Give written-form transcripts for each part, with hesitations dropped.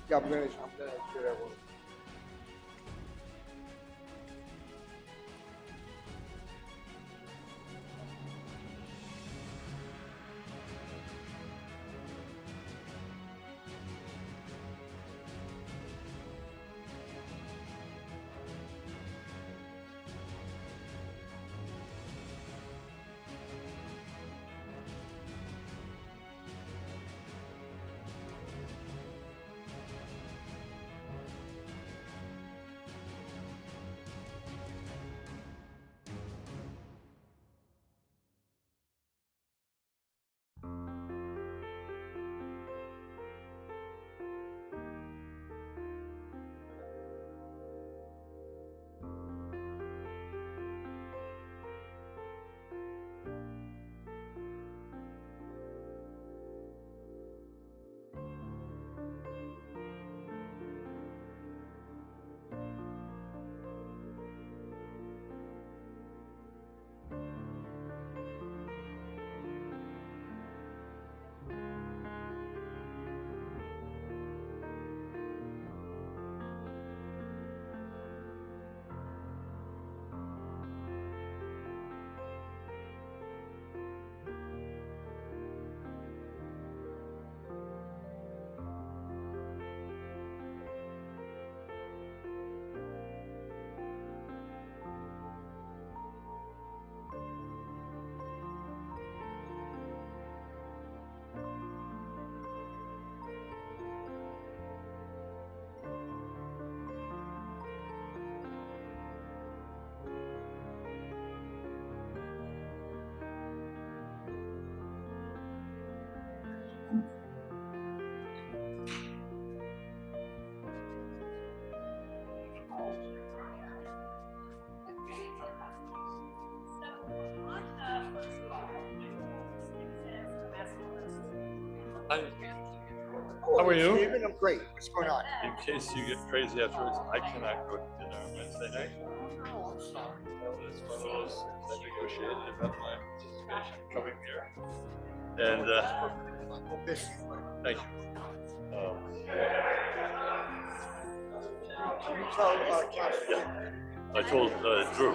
Yeah, I'm gonna do that one. Hi. How are you? Stephen, I'm great. What's going on? In case you get crazy afterwards, I cannot go to dinner on Wednesday night. Oh, I'm sorry. It's one of those things I negotiated about my participation coming here. And Well, this is what- thank you. Can you tell Counselor? Yeah, I told Drew.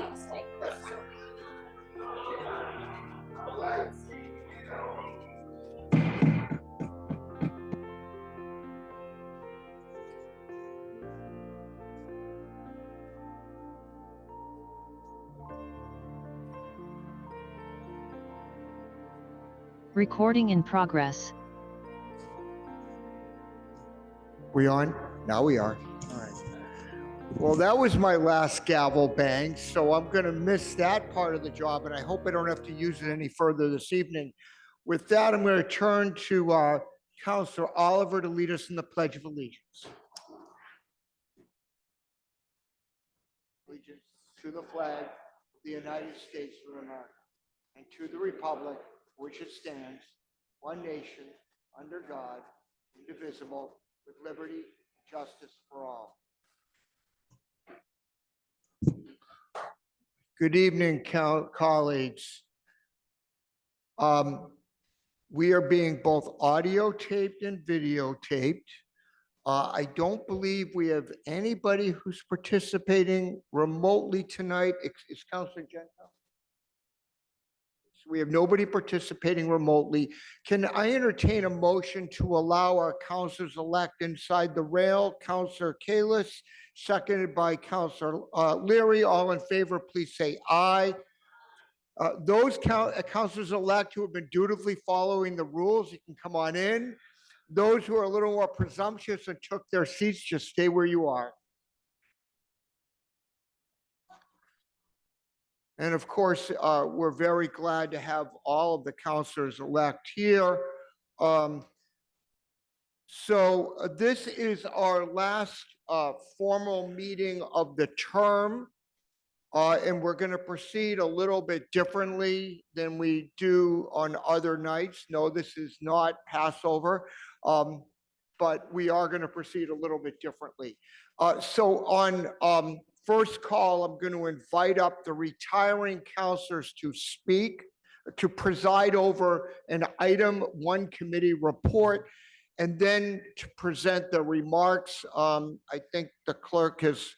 Recording in progress. We on? Now we are. All right. Well, that was my last gavel bang, so I'm going to miss that part of the job, and I hope I don't have to use it any further this evening. With that, I'm going to turn to Counselor Oliver to lead us in the Pledge of Allegiance. Allegiance to the flag of the United States of America and to the republic for which it stands, one nation, under God, indivisible, with liberty and justice for all. Good evening, colleagues. We are being both audio taped and videotaped. I don't believe we have anybody who's participating remotely tonight. Is Councilor Gentile? So we have nobody participating remotely. Can I entertain a motion to allow our councilors-elect inside the rail? Councilor Kalis, seconded by Councilor Leary. All in favor, please say aye. Those councilors-elect who have been dutifully following the rules, you can come on in. Those who are a little more presumptuous and took their seats, just stay where you are. And of course, we're very glad to have all of the councilors-elect here. This is our last formal meeting of the term. And we're going to proceed a little bit differently than we do on other nights. No, this is not Passover, but we are going to proceed a little bit differently. So on first call, I'm going to invite up the retiring councilors to speak, to preside over an item one committee report. And then to present the remarks, I think the clerk has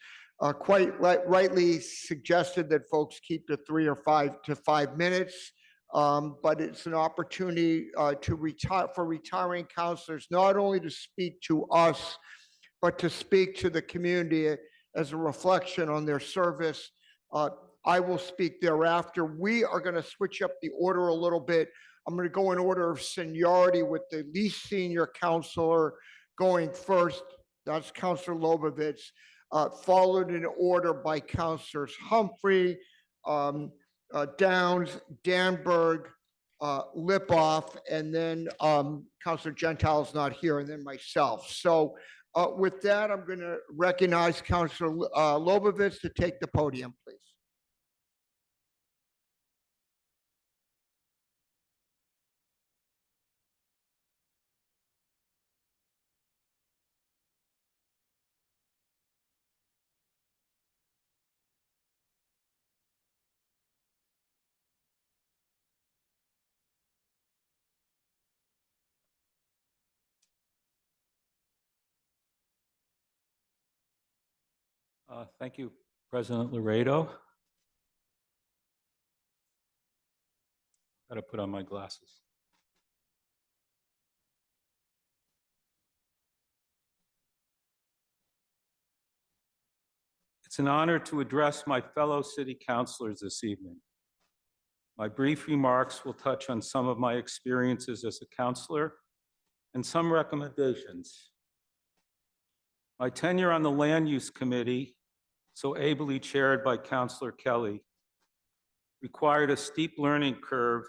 quite rightly suggested that folks keep to 3 or 5 minutes. But it's an opportunity to retire for retiring counselors, not only to speak to us, but to speak to the community as a reflection on their service. I will speak thereafter. We are going to switch up the order a little bit. I'm going to go in order of seniority with the least senior counselor going first. That's Counselor Lobovitz, followed in order by Counselors Humphrey, Downs, Danberg, Lipoff, and then Counselor Gentile's not here, and then myself. So with that, I'm going to recognize Counselor Lobovitz to take the podium, please. Thank you, President Laredo. Got to put on my glasses. It's an honor to address my fellow city councilors this evening. My brief remarks will touch on some of my experiences as a councilor and some recommendations. My tenure on the Land Use Committee, so ably chaired by Councilor Kelly, required a steep learning curve,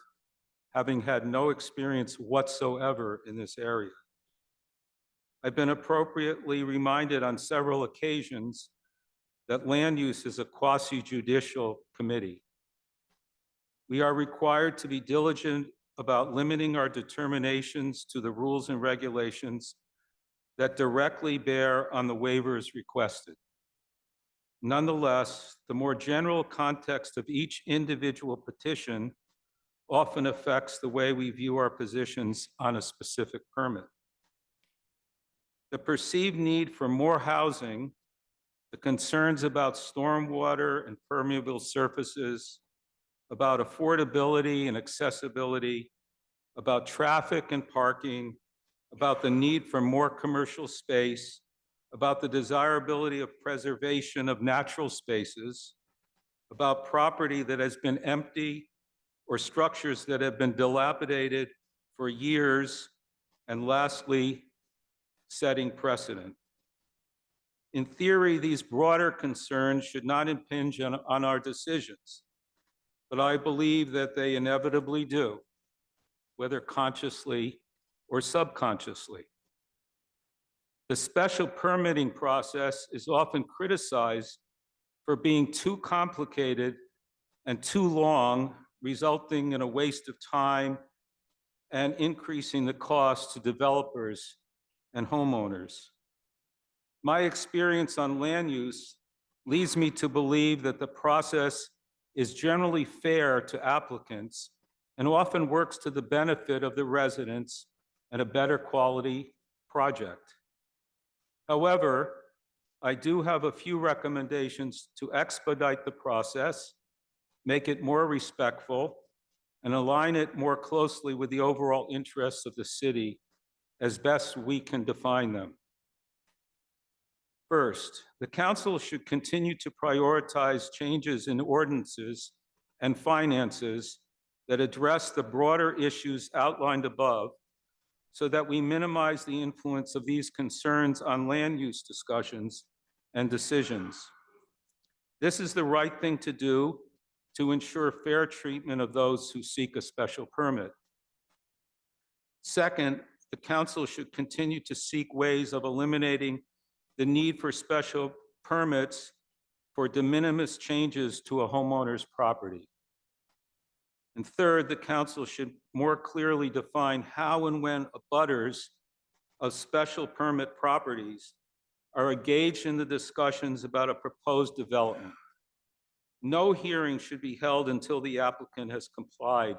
having had no experience whatsoever in this area. I've been appropriately reminded on several occasions that land use is a quasi-judicial committee. We are required to be diligent about limiting our determinations to the rules and regulations that directly bear on the waivers requested. Nonetheless, the more general context of each individual petition often affects the way we view our positions on a specific permit. The perceived need for more housing, the concerns about stormwater and permeable surfaces, about affordability and accessibility, about traffic and parking, about the need for more commercial space, about the desirability of preservation of natural spaces, about property that has been empty or structures that have been dilapidated for years, and lastly, setting precedent. In theory, these broader concerns should not impinge on our decisions, but I believe that they inevitably do, whether consciously or subconsciously. The special permitting process is often criticized for being too complicated and too long, resulting in a waste of time and increasing the cost to developers and homeowners. My experience on land use leads me to believe that the process is generally fair to applicants and often works to the benefit of the residents and a better quality project. However, I do have a few recommendations to expedite the process, make it more respectful, and align it more closely with the overall interests of the city as best we can define them. First, the council should continue to prioritize changes in ordinances and finances that address the broader issues outlined above, so that we minimize the influence of these concerns on land use discussions and decisions. This is the right thing to do to ensure fair treatment of those who seek a special permit. Second, the council should continue to seek ways of eliminating the need for special permits for de minimis changes to a homeowner's property. And third, the council should more clearly define how and when abutters of special permit properties are engaged in the discussions about a proposed development. No hearing should be held until the applicant has complied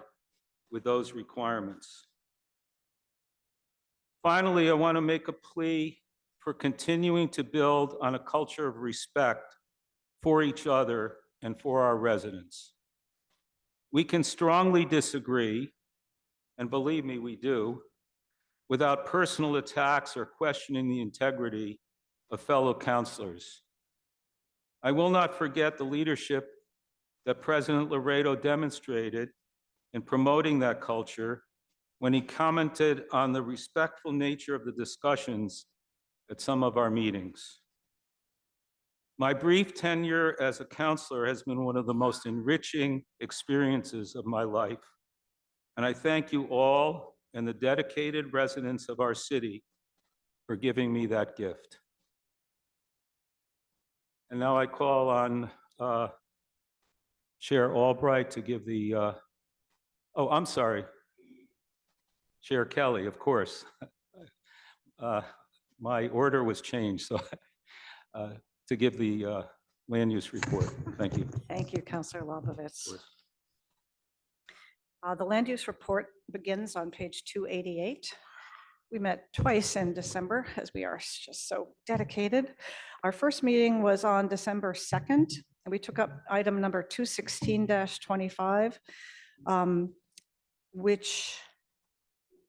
with those requirements. Finally, I want to make a plea for continuing to build on a culture of respect for each other and for our residents. We can strongly disagree, and believe me, we do, without personal attacks or questioning the integrity of fellow councilors. I will not forget the leadership that President Laredo demonstrated in promoting that culture when he commented on the respectful nature of the discussions at some of our meetings. My brief tenure as a counselor has been one of the most enriching experiences of my life, and I thank you all and the dedicated residents of our city for giving me that gift. And now I call on Chair Albright to give the, oh, I'm sorry. Chair Kelly, of course. My order was changed, so to give the land use report. Thank you. Thank you, Councilor Lobovitz. The land use report begins on page 288. We met twice in December, as we are just so dedicated. Our first meeting was on December 2nd, and we took up item number 216-25, which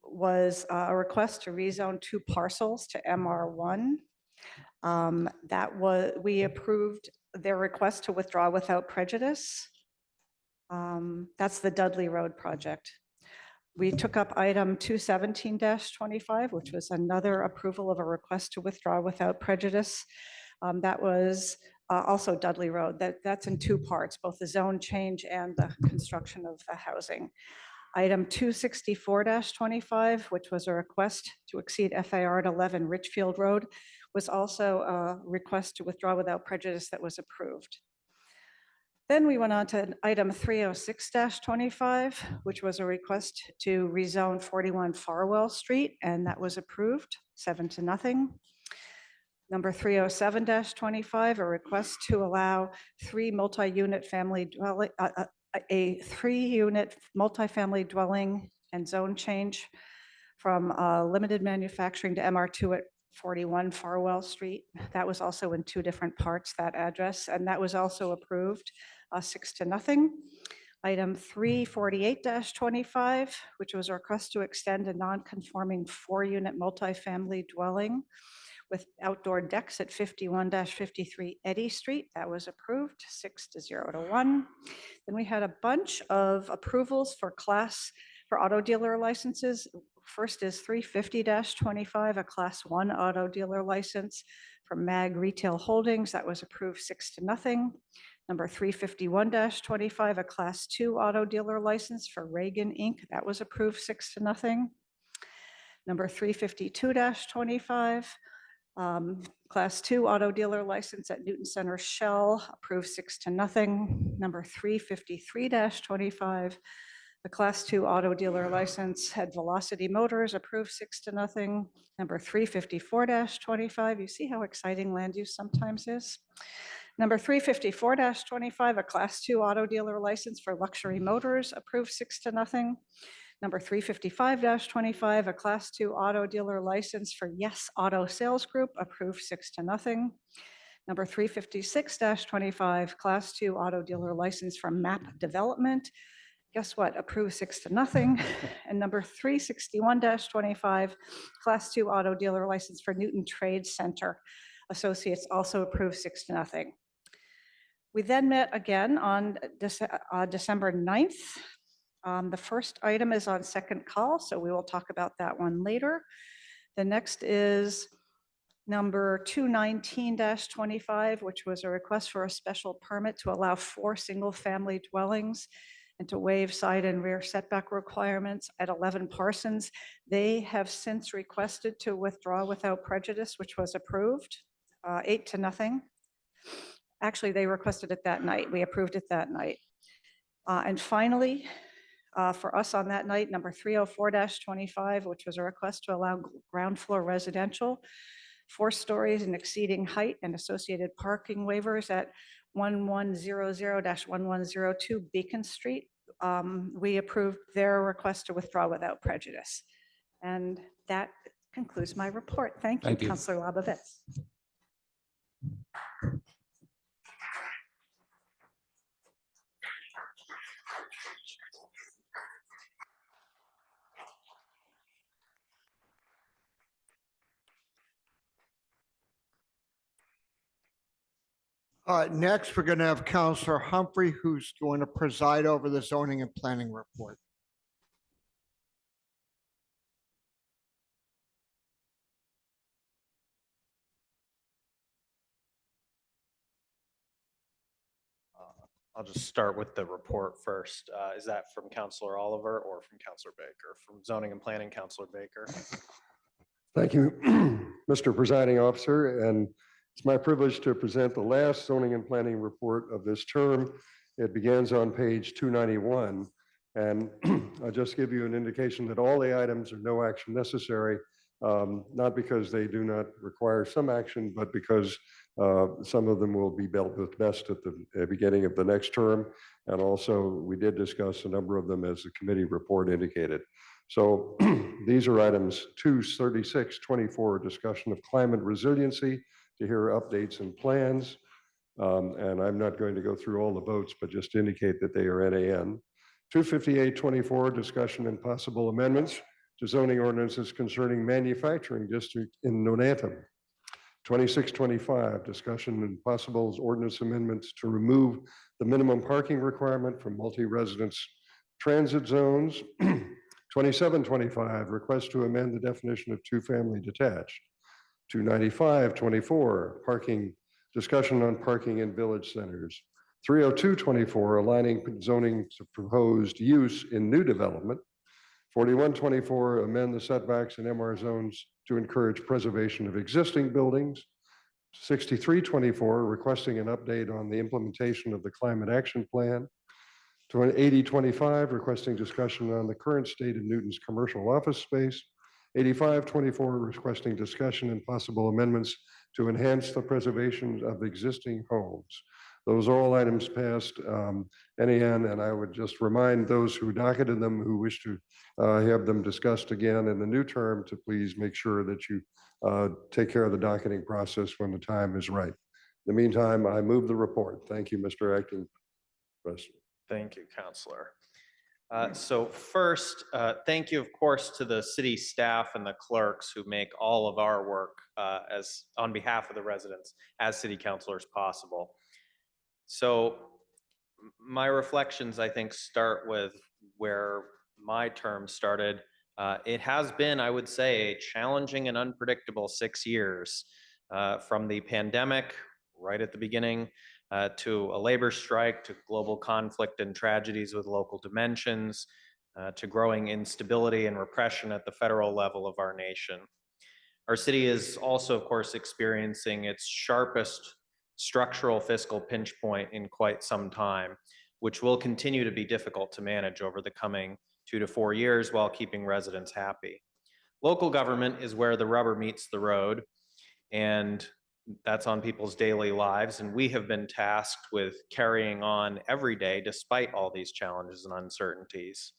was a request to rezone 2 parcels to MR1. We approved their request to withdraw without prejudice. That's the Dudley Road project. We took up item 217-25, which was another approval of a request to withdraw without prejudice. That was also Dudley Road. That's in 2 parts, both the zone change and the construction of the housing. Item 264-25, which was a request to exceed FAR at 11 Richfield Road, was also a request to withdraw without prejudice that was approved. Then we went on to item 306-25, which was a request to rezone 41 Farwell Street, and that was approved, 7-0. Number 307-25, a request to allow 3 multi-unit family dwelling, a 3-unit multifamily dwelling and zone change from limited manufacturing to MR2 at 41 Farwell Street. That was also in 2 different parts, that address, and that was also approved, 6-0. Item 348-25, which was a request to extend a non-conforming 4-unit multifamily dwelling with outdoor decks at 51-53 Eddy Street. That was approved, 6-0. Then we had a bunch of approvals for auto dealer licenses. First is 350-25, a Class 1 auto dealer license from MAG Retail Holdings. That was approved, 6-0. Number 351-25, a Class 2 auto dealer license for Reagan Inc. That was approved, 6-0. Number 352-25, Class 2 auto dealer license at Newton Center Shell, approved, 6-0. Number 353-25, the Class 2 auto dealer license at Velocity Motors, approved, 6-0. Number 354-25, you see how exciting land use sometimes is? Number 354-25, a Class 2 auto dealer license for Luxury Motors, approved, 6-0. Number 355-25, a Class 2 auto dealer license for Yes Auto Sales Group, approved, 6-0. Number 356-25, Class 2 auto dealer license for MAP Development. Guess what? Approved, 6-0. And number 361-25, Class 2 auto dealer license for Newton Trade Center Associates, also approved, 6-0. We then met again on December 9th. The first item is on second call, so we will talk about that one later. The next is number 219-25, which was a request for a special permit to allow 4 single-family dwellings and to waive side and rear setback requirements at 11 Parsons. They have since requested to withdraw without prejudice, which was approved, 8-0. Actually, they requested it that night. We approved it that night. And finally, for us on that night, number 304-25, which was a request to allow ground floor residential, 4 stories and exceeding height and associated parking waivers at 1100-1102 Beacon Street. We approved their request to withdraw without prejudice. And that Concludes my report. Thank you, Thank you. Councilor Labavitz. Next, we're going to have Counselor Humphrey, who's going to preside over the zoning and planning report. I'll just start with the report first. Is that from Counselor Oliver or from Counselor Baker? From Zoning and Planning, Counselor Baker. Thank you, Mr. Presiding Officer, and it's my privilege to present the last zoning and planning report of this term. It begins on page 291, and I'll just give you an indication that all the items are no action necessary, not because they do not require some action, but because some of them will be dealt with best at the beginning of the next term. And also, we did discuss a number of them as the committee report indicated. So these are items 236, 24, discussion of climate resiliency, to hear updates and plans. And I'm not going to go through all the votes, but just indicate that they are NAN. 258, 24, discussion and possible amendments to zoning ordinances concerning manufacturing district in Nonantum. 2625, discussion and possible ordinance amendments to remove the minimum parking requirement from multi-residence transit zones. 2725, request to amend the definition of two-family detached. 29524, parking, discussion on parking in village centers. 30224, aligning zoning to proposed use in new development. 4124, amend the setbacks in MR zones to encourage preservation of existing buildings. 6324, requesting an update on the implementation of the climate action plan. 8025, requesting discussion on the current state of Newton's commercial office space. 8524, requesting discussion and possible amendments to enhance the preservation of existing homes. Those are all items passed NAN, and I would just remind those who docketed them who wish to have them discussed again in the new term to please make sure that you take care of the docketing process when the time is right. In the meantime, I move the report. Thank you, Mr. Acting President. Thank you, Counselor. So first, thank you, of course, to the city staff and the clerks who make all of our work as on behalf of the residents as city councilors possible. So my reflections, I think, start with where my term started. It has been, I would say, a challenging and unpredictable 6 years from the pandemic right at the beginning to a labor strike, to global conflict and tragedies with local dimensions, to growing instability and repression at the federal level of our nation. Our city is also, of course, experiencing its sharpest structural fiscal pinch point in quite some time, which will continue to be difficult to manage over the coming 2 to 4 years while keeping residents happy. Local government is where the rubber meets the road, and that's on people's daily lives, and we have been tasked with carrying on every day despite all these challenges and uncertainties.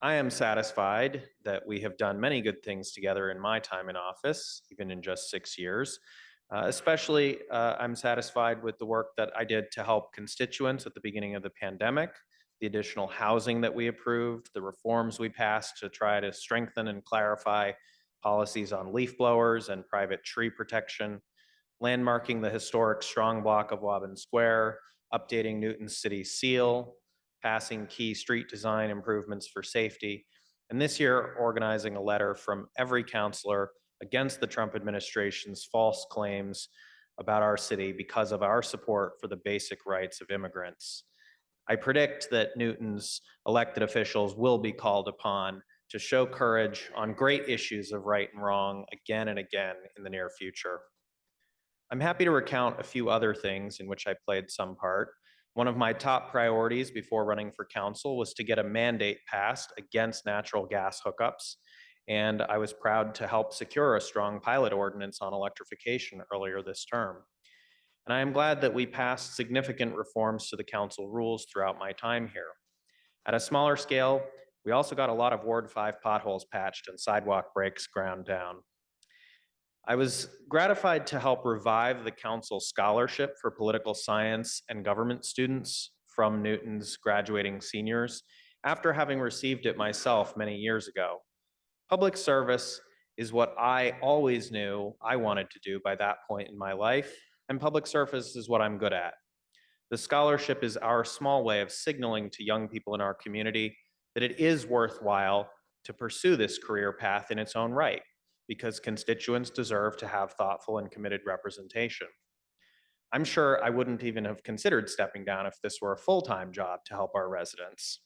I am satisfied that we have done many good things together in my time in office, even in just 6 years. Especially, I'm satisfied with the work that I did to help constituents at the beginning of the pandemic, the additional housing that we approved, the reforms we passed to try to strengthen and clarify policies on leaf blowers and private tree protection, landmarking the historic strong block of Wobbin Square, updating Newton's city seal, passing key street design improvements for safety, and this year organizing a letter from every councilor against the Trump administration's false claims about our city because of our support for the basic rights of immigrants. I predict that Newton's elected officials will be called upon to show courage on great issues of right and wrong again and again in the near future. I'm happy to recount a few other things in which I played some part. One of my top priorities before running for council was to get a mandate passed against natural gas hookups, and I was proud to help secure a strong pilot ordinance on electrification earlier this term. And I am glad that we passed significant reforms to the council rules throughout my time here. At a smaller scale, We also got a lot of Ward 5 potholes patched and sidewalk breaks ground down. I was gratified to help revive the council scholarship for political science and government students from Newton's graduating seniors after having received it myself many years ago. Public service is what I always knew I wanted to do by that point in my life, and public service is what I'm good at. The scholarship is our small way of signaling to young people in our community that it is worthwhile to pursue this career path in its own right, because constituents deserve to have thoughtful and committed representation. I'm sure I wouldn't even have considered stepping down if this were a full-time job to help our residents.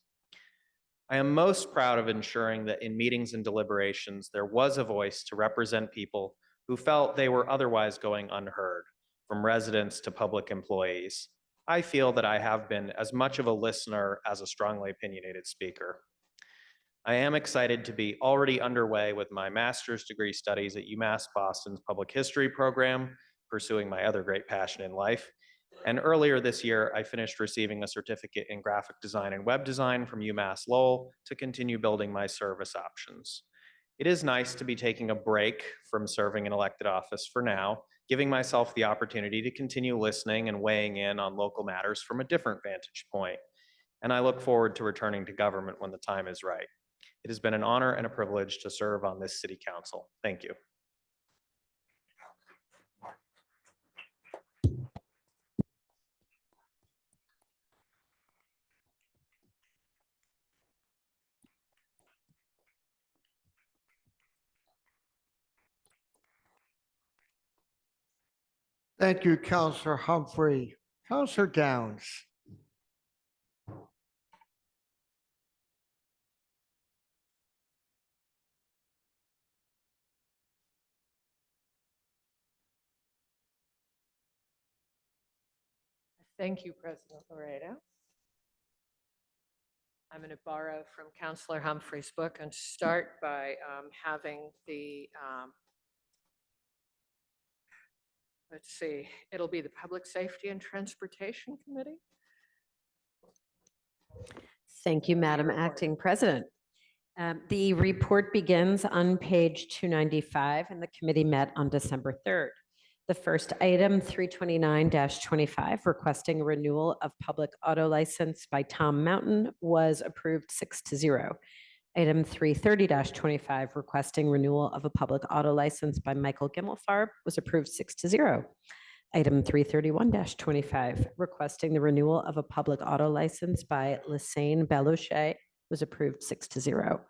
I am most proud of ensuring that in meetings and deliberations, there was a voice to represent people who felt they were otherwise going unheard, from residents to public employees. I feel that I have been as much of a listener as a strongly opinionated speaker. I am excited to be already underway with my master's degree studies at UMass Boston's Public History program, pursuing my other great passion in life. And earlier this year, I finished receiving a certificate in graphic design and web design from UMass Lowell to continue building my service options. It is nice to be taking a break from serving in elected office for now, giving myself the opportunity to continue listening and weighing in on local matters from a different vantage point. And I look forward to returning to government when the time is right. It has been an honor and a privilege to serve on this city council. Thank you. Thank you, Counselor Humphrey. Counselor Downs. Thank you, President Laredo. I'm going to borrow from Counselor Humphrey's book and start by having the, let's see, it'll be the Public Safety and Transportation Committee. Thank you, Madam Acting President. The report begins on page 295, and the committee met on December 3rd. The first item, 329-25, requesting a renewal of public auto license by Tom Mountain, was approved 6-0. Item 330-25, requesting renewal of a public auto license by Michael Gimmelfarb, was approved 6-0. Item 331-25, requesting the renewal of a public auto license by Lassane Belochet, was approved 6-0.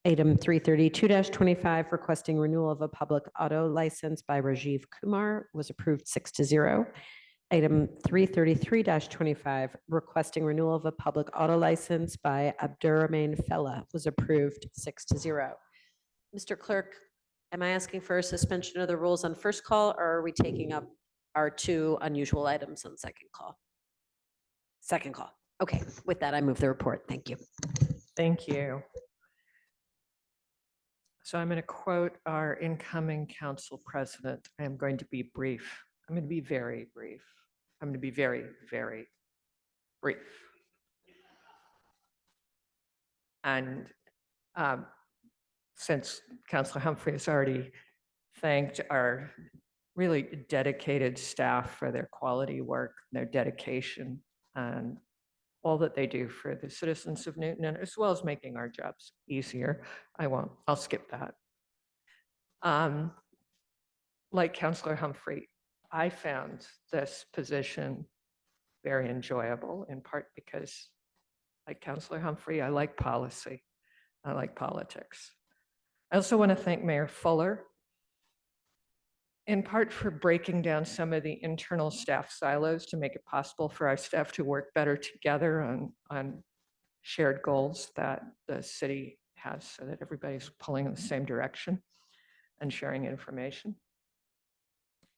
Item 332-25, requesting renewal of a public auto license by Rajiv Kumar, was approved 6-0. Item 333-25, requesting renewal of a public auto license by Abdurrahman Fella, was approved 6-0. Mr. Clerk, am I asking for a suspension of the rules on first call, or are we taking up our two unusual items on second call? Second call. Okay, with that, I move the report. Thank you. Thank you. So I'm going to quote our incoming council president. I am going to be brief. I'm going to be very brief. I'm going to be very, very brief. And since Councilor Humphrey has already thanked our really dedicated staff for their quality work, their dedication, and all that they do for the citizens of Newton, and as well as making our jobs easier. I'll skip that. Like Councilor Humphrey, I found this position very enjoyable, in part because, like Councilor Humphrey, I like policy. I like politics. I also want to thank Mayor Fuller, in part for breaking down some of the internal staff silos to make it possible for our staff to work better together on shared goals that the city has, so that everybody's pulling in the same direction and sharing information.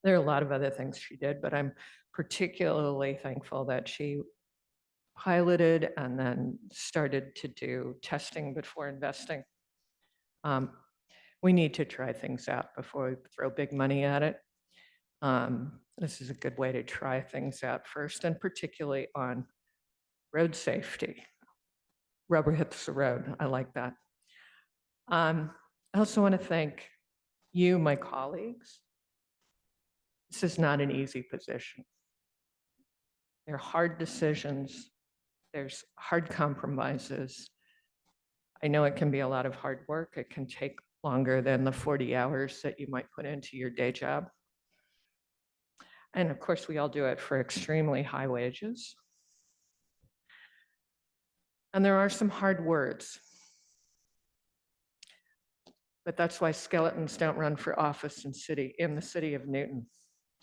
There are a lot of other things she did, but I'm particularly thankful that she piloted and then started to do testing before investing. We need to try things out before we throw big money at it. This is a good way to try things out first, and particularly on road safety. rubber hits the road. I like that. I also want to thank you, my colleagues. This is not an easy position. There are hard decisions. There's hard compromises. I know it can be a lot of hard work. It can take longer than the 40 hours that you might put into your day job. And of course, we all do it for extremely high wages. And there are some hard words. But that's why skeletons don't run for office in the city of Newton.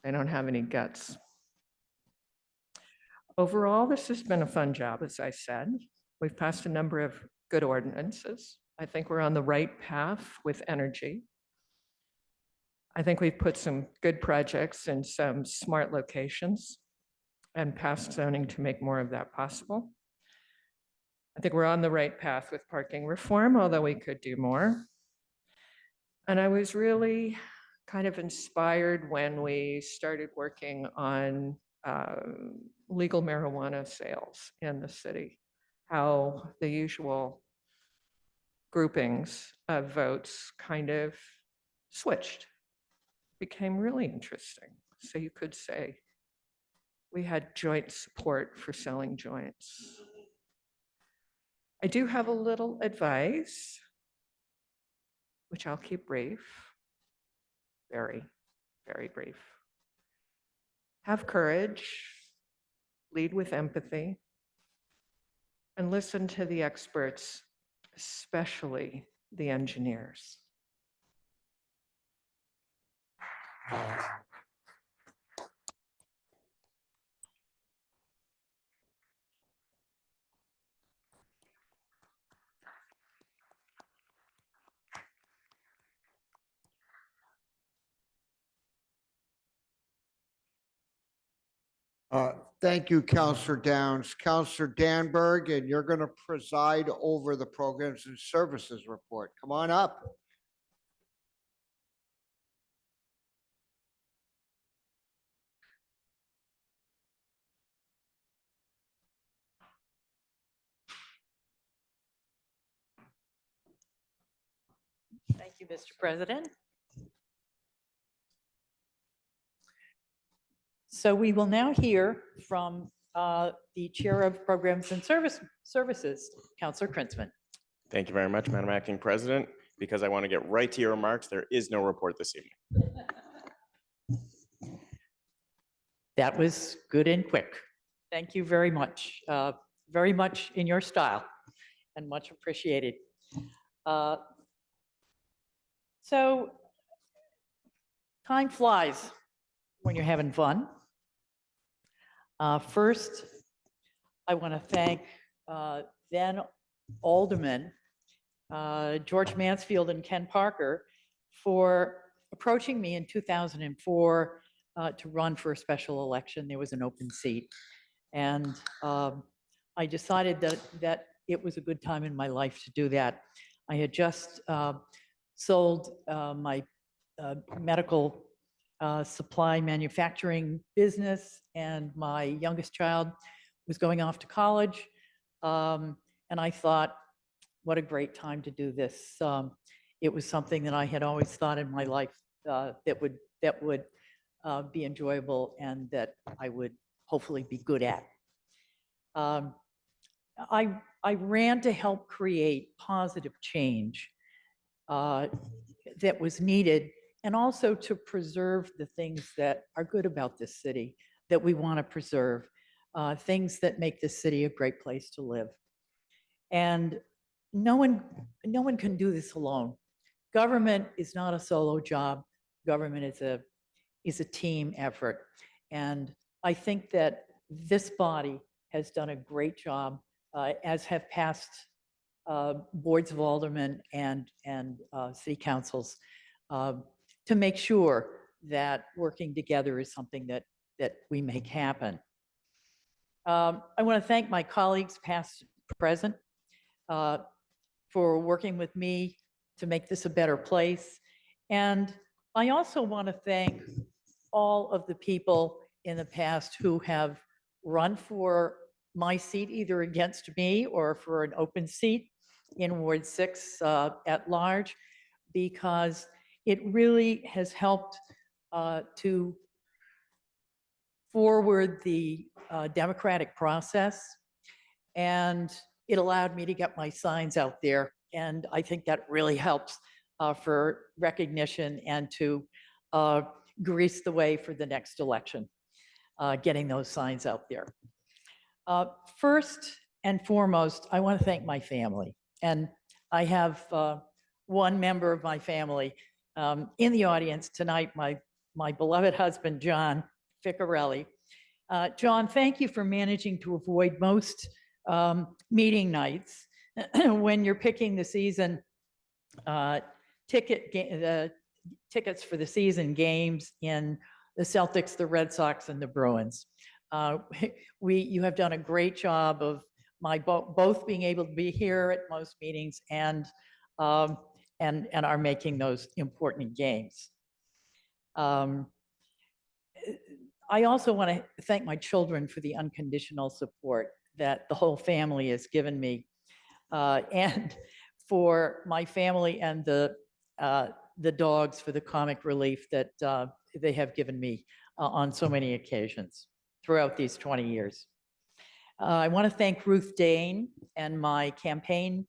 They don't have any guts. Overall, this has been a fun job, as I said. We've passed a number of good ordinances. I think we're on the right path with energy. I think we've put some good projects in some smart locations and passed zoning to make more of that possible. I think we're on the right path with parking reform, although we could do more. And I was really kind of inspired when we started working on legal marijuana sales in the city, how the usual groupings of votes kind of switched, became really interesting. So you could say we had joint support for selling joints. I do have a little advice, which I'll keep brief, very, very brief. Have courage, lead with empathy, and listen to the experts, especially the engineers. Thank you, Counselor Downs. Counselor Danberg, and you're going to preside over the Programs and Services report. Come on up. Thank you, Mr. President. So we will now hear from the Chair of Programs and Services, Councilor Krinsman. Thank you very much, Madam Acting President. Because I want to get right to your remarks, there is no report this evening. That was good and quick. Thank you very much in your style and much appreciated. So time flies when you're having fun. First, I want to thank then Alderman George Mansfield and Ken Parker for approaching me in 2004 to run for a special election. There was an open seat. And I decided that it was a good time in my life to do that. I had just sold my medical supply manufacturing business, and my youngest child was going off to college. And I thought, what a great time to do this. It was something that I had always thought in my life that would be enjoyable and that I would hopefully be good at. I ran to help create positive change that was needed, and also to preserve the things that are good about this city that we want to preserve, things that make this city a great place to live. And no one can do this alone. Government is not a solo job. Government is a team effort. And I think that this body has done a great job, as have past boards of aldermen and city councils, to make sure that working together is something that we make happen. I want to thank my colleagues, past and present, for working with me to make this a better place. And I also want to thank all of the people in the past who have run for my seat either against me or for an open seat in Ward 6 at large, because it really has helped to forward the democratic process. And it allowed me to get my signs out there. And I think that really helps for recognition and to grease the way for the next election, getting those signs out there. First and foremost, I want to thank my family. And I have one member of my family in the audience tonight, my beloved husband, John Ficarelli. John, thank you for managing to avoid most meeting nights when you're picking the season tickets for the season games in the Celtics, the Red Sox, and the Bruins. You have done a great job of both being able to be here at most meetings and are making those important games. I also want to thank my children for the unconditional support that the whole family has given me, and for my family and the dogs for the comic relief that they have given me on so many occasions throughout these 20 years. I want to thank Ruth Dane and my campaign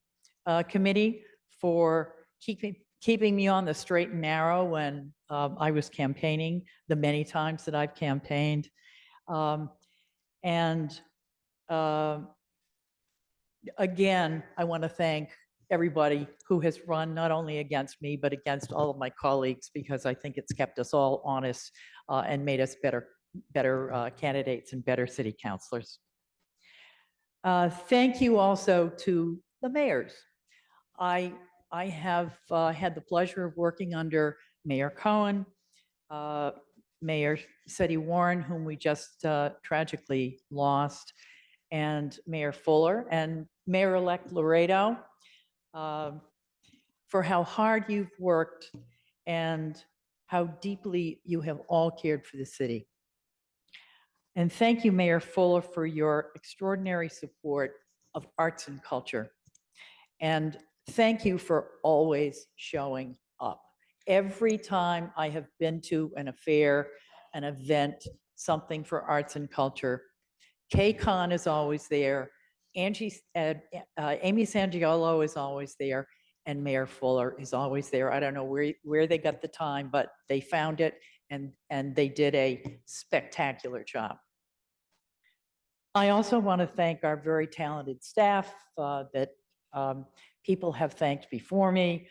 committee for keeping me on the straight and narrow when I was campaigning, the many times that I've campaigned. Again, I want to thank everybody who has run not only against me, but against all of my colleagues, because I think it's kept us all honest and made us better candidates and better city councilors. Thank you also to the mayors. I have had the pleasure of working under Mayor Cohen, Mayor Seti Warren, whom we just tragically lost, and Mayor Fuller and Mayor-elect Laredo, for how hard you've worked and how deeply you have all cared for the city. And thank you, Mayor Fuller, for your extraordinary support of arts and culture. And thank you for always showing up. Every time I have been to an affair, an event, something for arts and culture, Kay Khan is always there, Amy Sangiolo is always there, and Mayor Fuller is always there. I don't know where they got the time, but they found it, and they did a spectacular job. I also want to thank our very talented staff that people have thanked before me.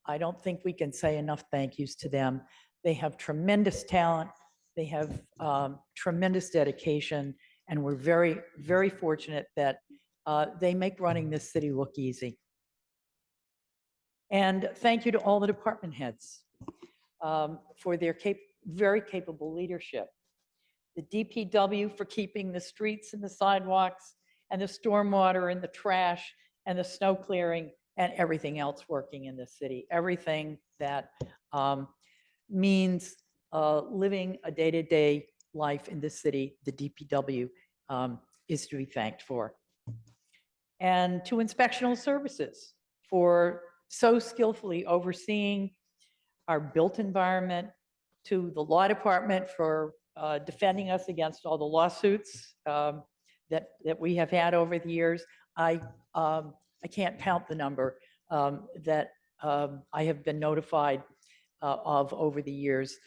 I don't think we can say enough thank yous to them. They have tremendous talent. They have tremendous dedication, and we're very, very fortunate that they make running this city look easy. And thank you to all the department heads for their very capable leadership. The DPW for keeping the streets and the sidewalks and the stormwater and the trash and the snow clearing and everything else working in the city. Everything that means living a day-to-day life in the city, the DPW is to be thanked for. And to Inspectional Services for so skillfully overseeing our built environment, to the Law Department for defending us against all the lawsuits that we have had over the years. I can't count the number that I have been notified of over the years.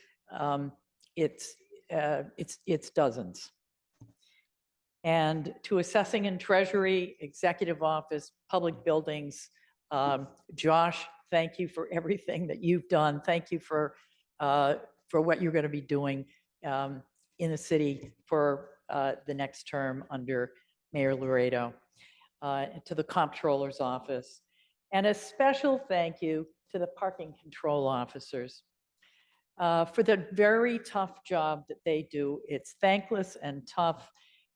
It's dozens. And to Assessing and Treasury, Executive Office, Public Buildings, Josh, thank you for everything that you've done. Thank you for what you're going to be doing in the city for the next term under Mayor Laredo. To the Comptroller's Office, and a special thank you to the parking control officers for the very tough job that they do. It's thankless and tough,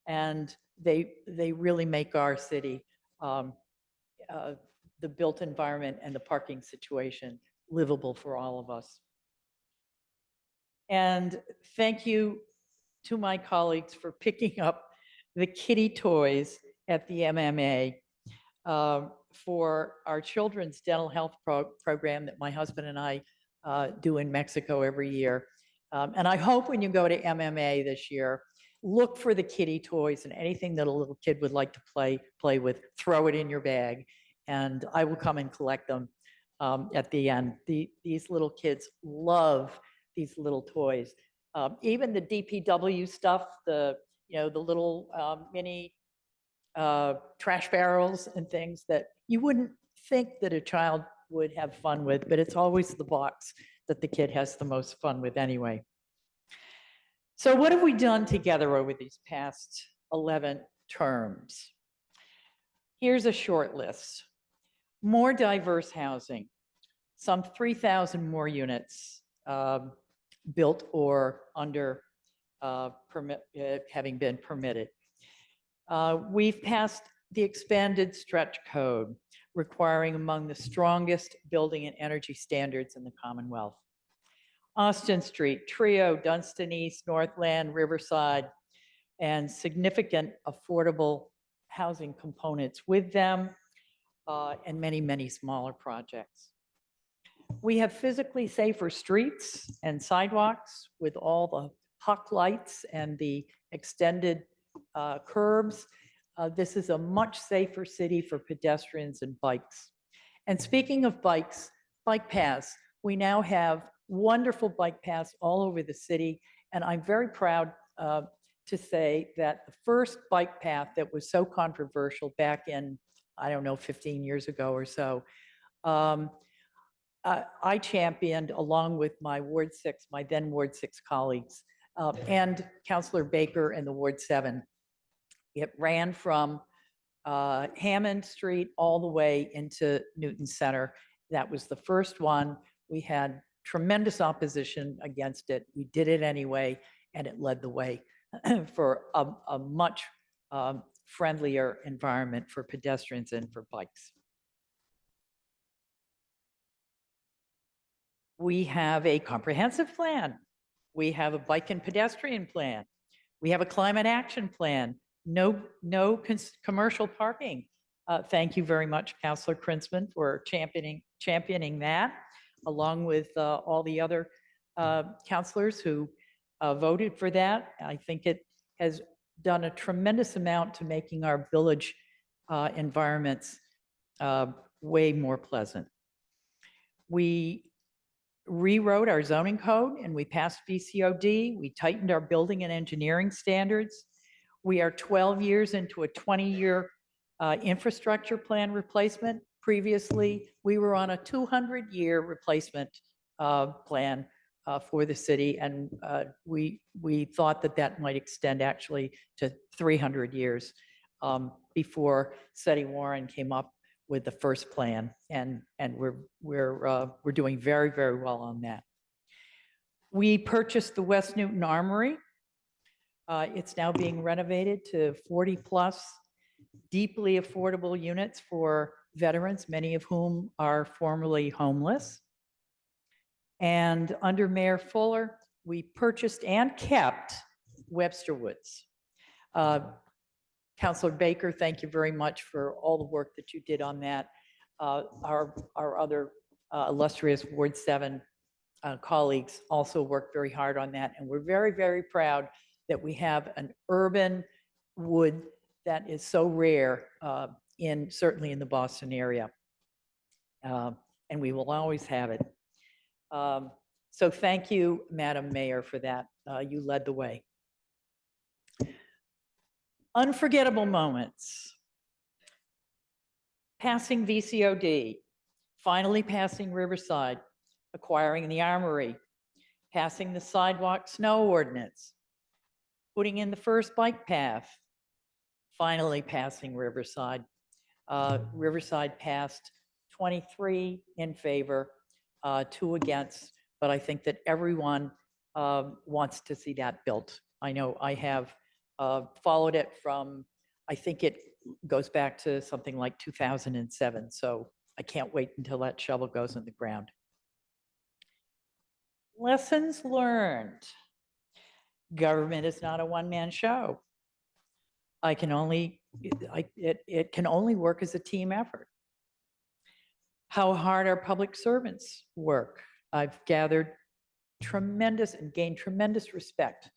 and they really make our city, the built environment and the parking situation, livable for all of us. And thank you to my colleagues for picking up the kitty toys at the MMA for our children's dental health program that my husband and I do in Mexico every year. And I hope when you go to MMA this year, look for the kiddie toys and anything that a little kid would like to play with, throw it in your bag, and I will come and collect them at the end. These little kids love these little toys. Even the DPW stuff, the little mini trash barrels and things that you wouldn't think that a child would have fun with, but it's always the box that the kid has the most fun with anyway. So what have we done together over these past 11 terms? Here's a short list. More diverse housing, some 3,000 more units built or under having been permitted. We've passed the expanded stretch code, requiring among the strongest building and energy standards in the Commonwealth. Austin Street, Trio, Dunstan East, Northland, Riverside, and significant affordable housing components with them, and many, many smaller projects. We have physically safer streets and sidewalks with all the puck lights and the extended curbs. This is a much safer city for pedestrians and bikes. And speaking of bikes, bike paths, we now have wonderful bike paths all over the city. And I'm very proud to say that the first bike path that was so controversial back in, I don't know, 15 years ago or so, I championed along with my then Ward 6 colleagues, and Councilor Baker and the Ward 7. It ran from Hammond Street all the way into Newton Center. That was the first one. We had tremendous opposition against it. We did it anyway, and it led the way for a much friendlier environment for pedestrians and for bikes. We have a comprehensive plan. We have a bike and pedestrian plan. We have a climate action plan. No commercial parking. Thank you very much, Councilor Krinsman, for championing that, along with all the other councilors who voted for that. I think it has done a tremendous amount to making our village environments way more pleasant. We rewrote our zoning code and we passed VCOD. We tightened our building and engineering standards. We are 12 years into a 20-year infrastructure plan replacement. Previously, we were on a 200-year replacement plan for the city, and we thought that might extend actually to 300 years before Seti Warren came up with the first plan, and we're doing very, very well on that. We purchased the West Newton Armory. It's now being renovated to 40+ deeply affordable units for veterans, many of whom are formerly homeless. And under Mayor Fuller, we purchased and kept Webster Woods. Councilor Baker, thank you very much for all the work that you did on that. Our other illustrious Ward 7 colleagues also worked very hard on that. And we're very, very proud that we have an urban wood that is so rare certainly in the Boston area. And we will always have it. So thank you, Madam Mayor, for that. You led the way. Unforgettable moments. Passing VCOD, finally passing Riverside, acquiring the Armory, passing the sidewalk snow ordinance, putting in the first bike path, finally passing Riverside. Riverside passed 23 in favor, 2 against, but I think that everyone wants to see that built. I know I have followed it from, I think it goes back to something like 2007. So I can't wait until that shovel goes in the ground. Lessons learned. Government is not a one-man show. I can only, it can only work as a team effort. How hard our public servants work. I've gathered tremendous and gained tremendous respect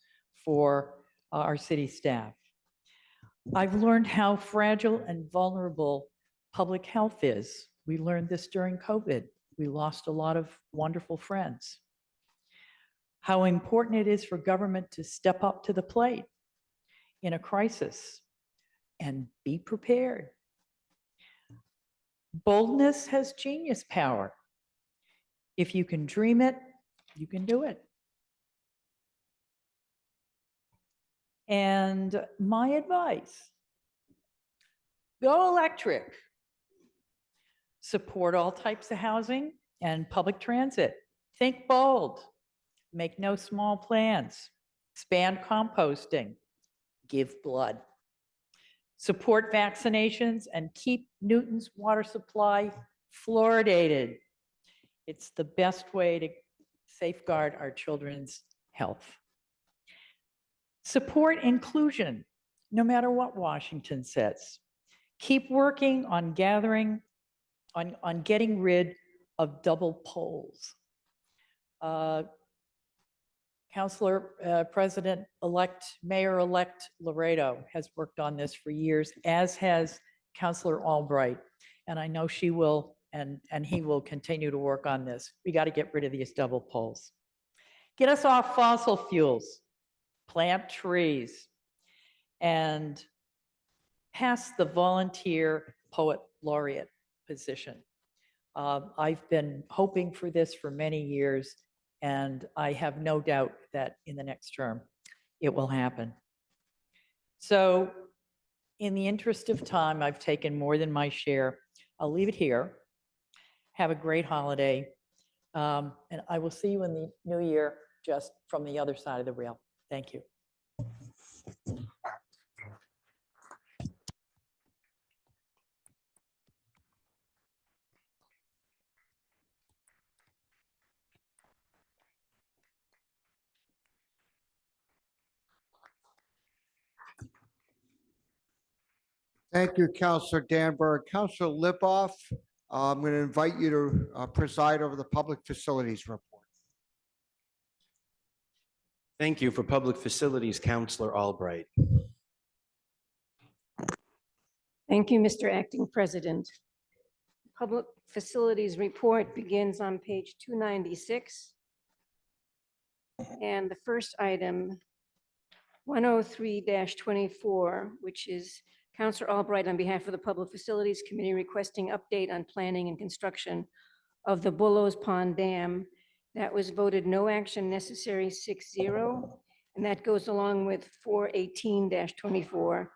for our city staff. I've learned how fragile and vulnerable public health is. We learned this during COVID. We lost a lot of wonderful friends. How important it is for government to step up to the plate in a crisis and be prepared. Boldness has genius power. If you can dream it, you can do it. And my advice, go electric. Support all types of housing and public transit. Think bold. Make no small plans. Expand composting. Give blood. Support vaccinations and keep Newton's water supply fluoridated. It's the best way to safeguard our children's health. Support inclusion, no matter what Washington says. Keep working on getting rid of double polls. Councilor President-elect, Mayor-elect Laredo has worked on this for years, as has Councilor Albright. And I know she will, and he will continue to work on this. We got to get rid of these double polls. Get us off fossil fuels, plant trees, and pass the volunteer poet laureate position. I've been hoping for this for many years, and I have no doubt that in the next term, it will happen. So in the interest of time, I've taken more than my share. I'll leave it here. Have a great holiday. And I will see you in the new year, just from the other side of the rail. Thank you. Thank you, Counselor Danberg. Counselor Lipoff, I'm going to invite you to preside over the Public Facilities Report. Thank you. For Public Facilities, Councilor Albright. Thank you, Mr. Acting President. Public Facilities Report begins on page 296. And the first item, 103-24, which is Councilor Albright on behalf of the Public Facilities Committee requesting update on planning and construction of the Bullows Pond Dam. That was voted no action necessary 6-0, and that goes along with 418-24.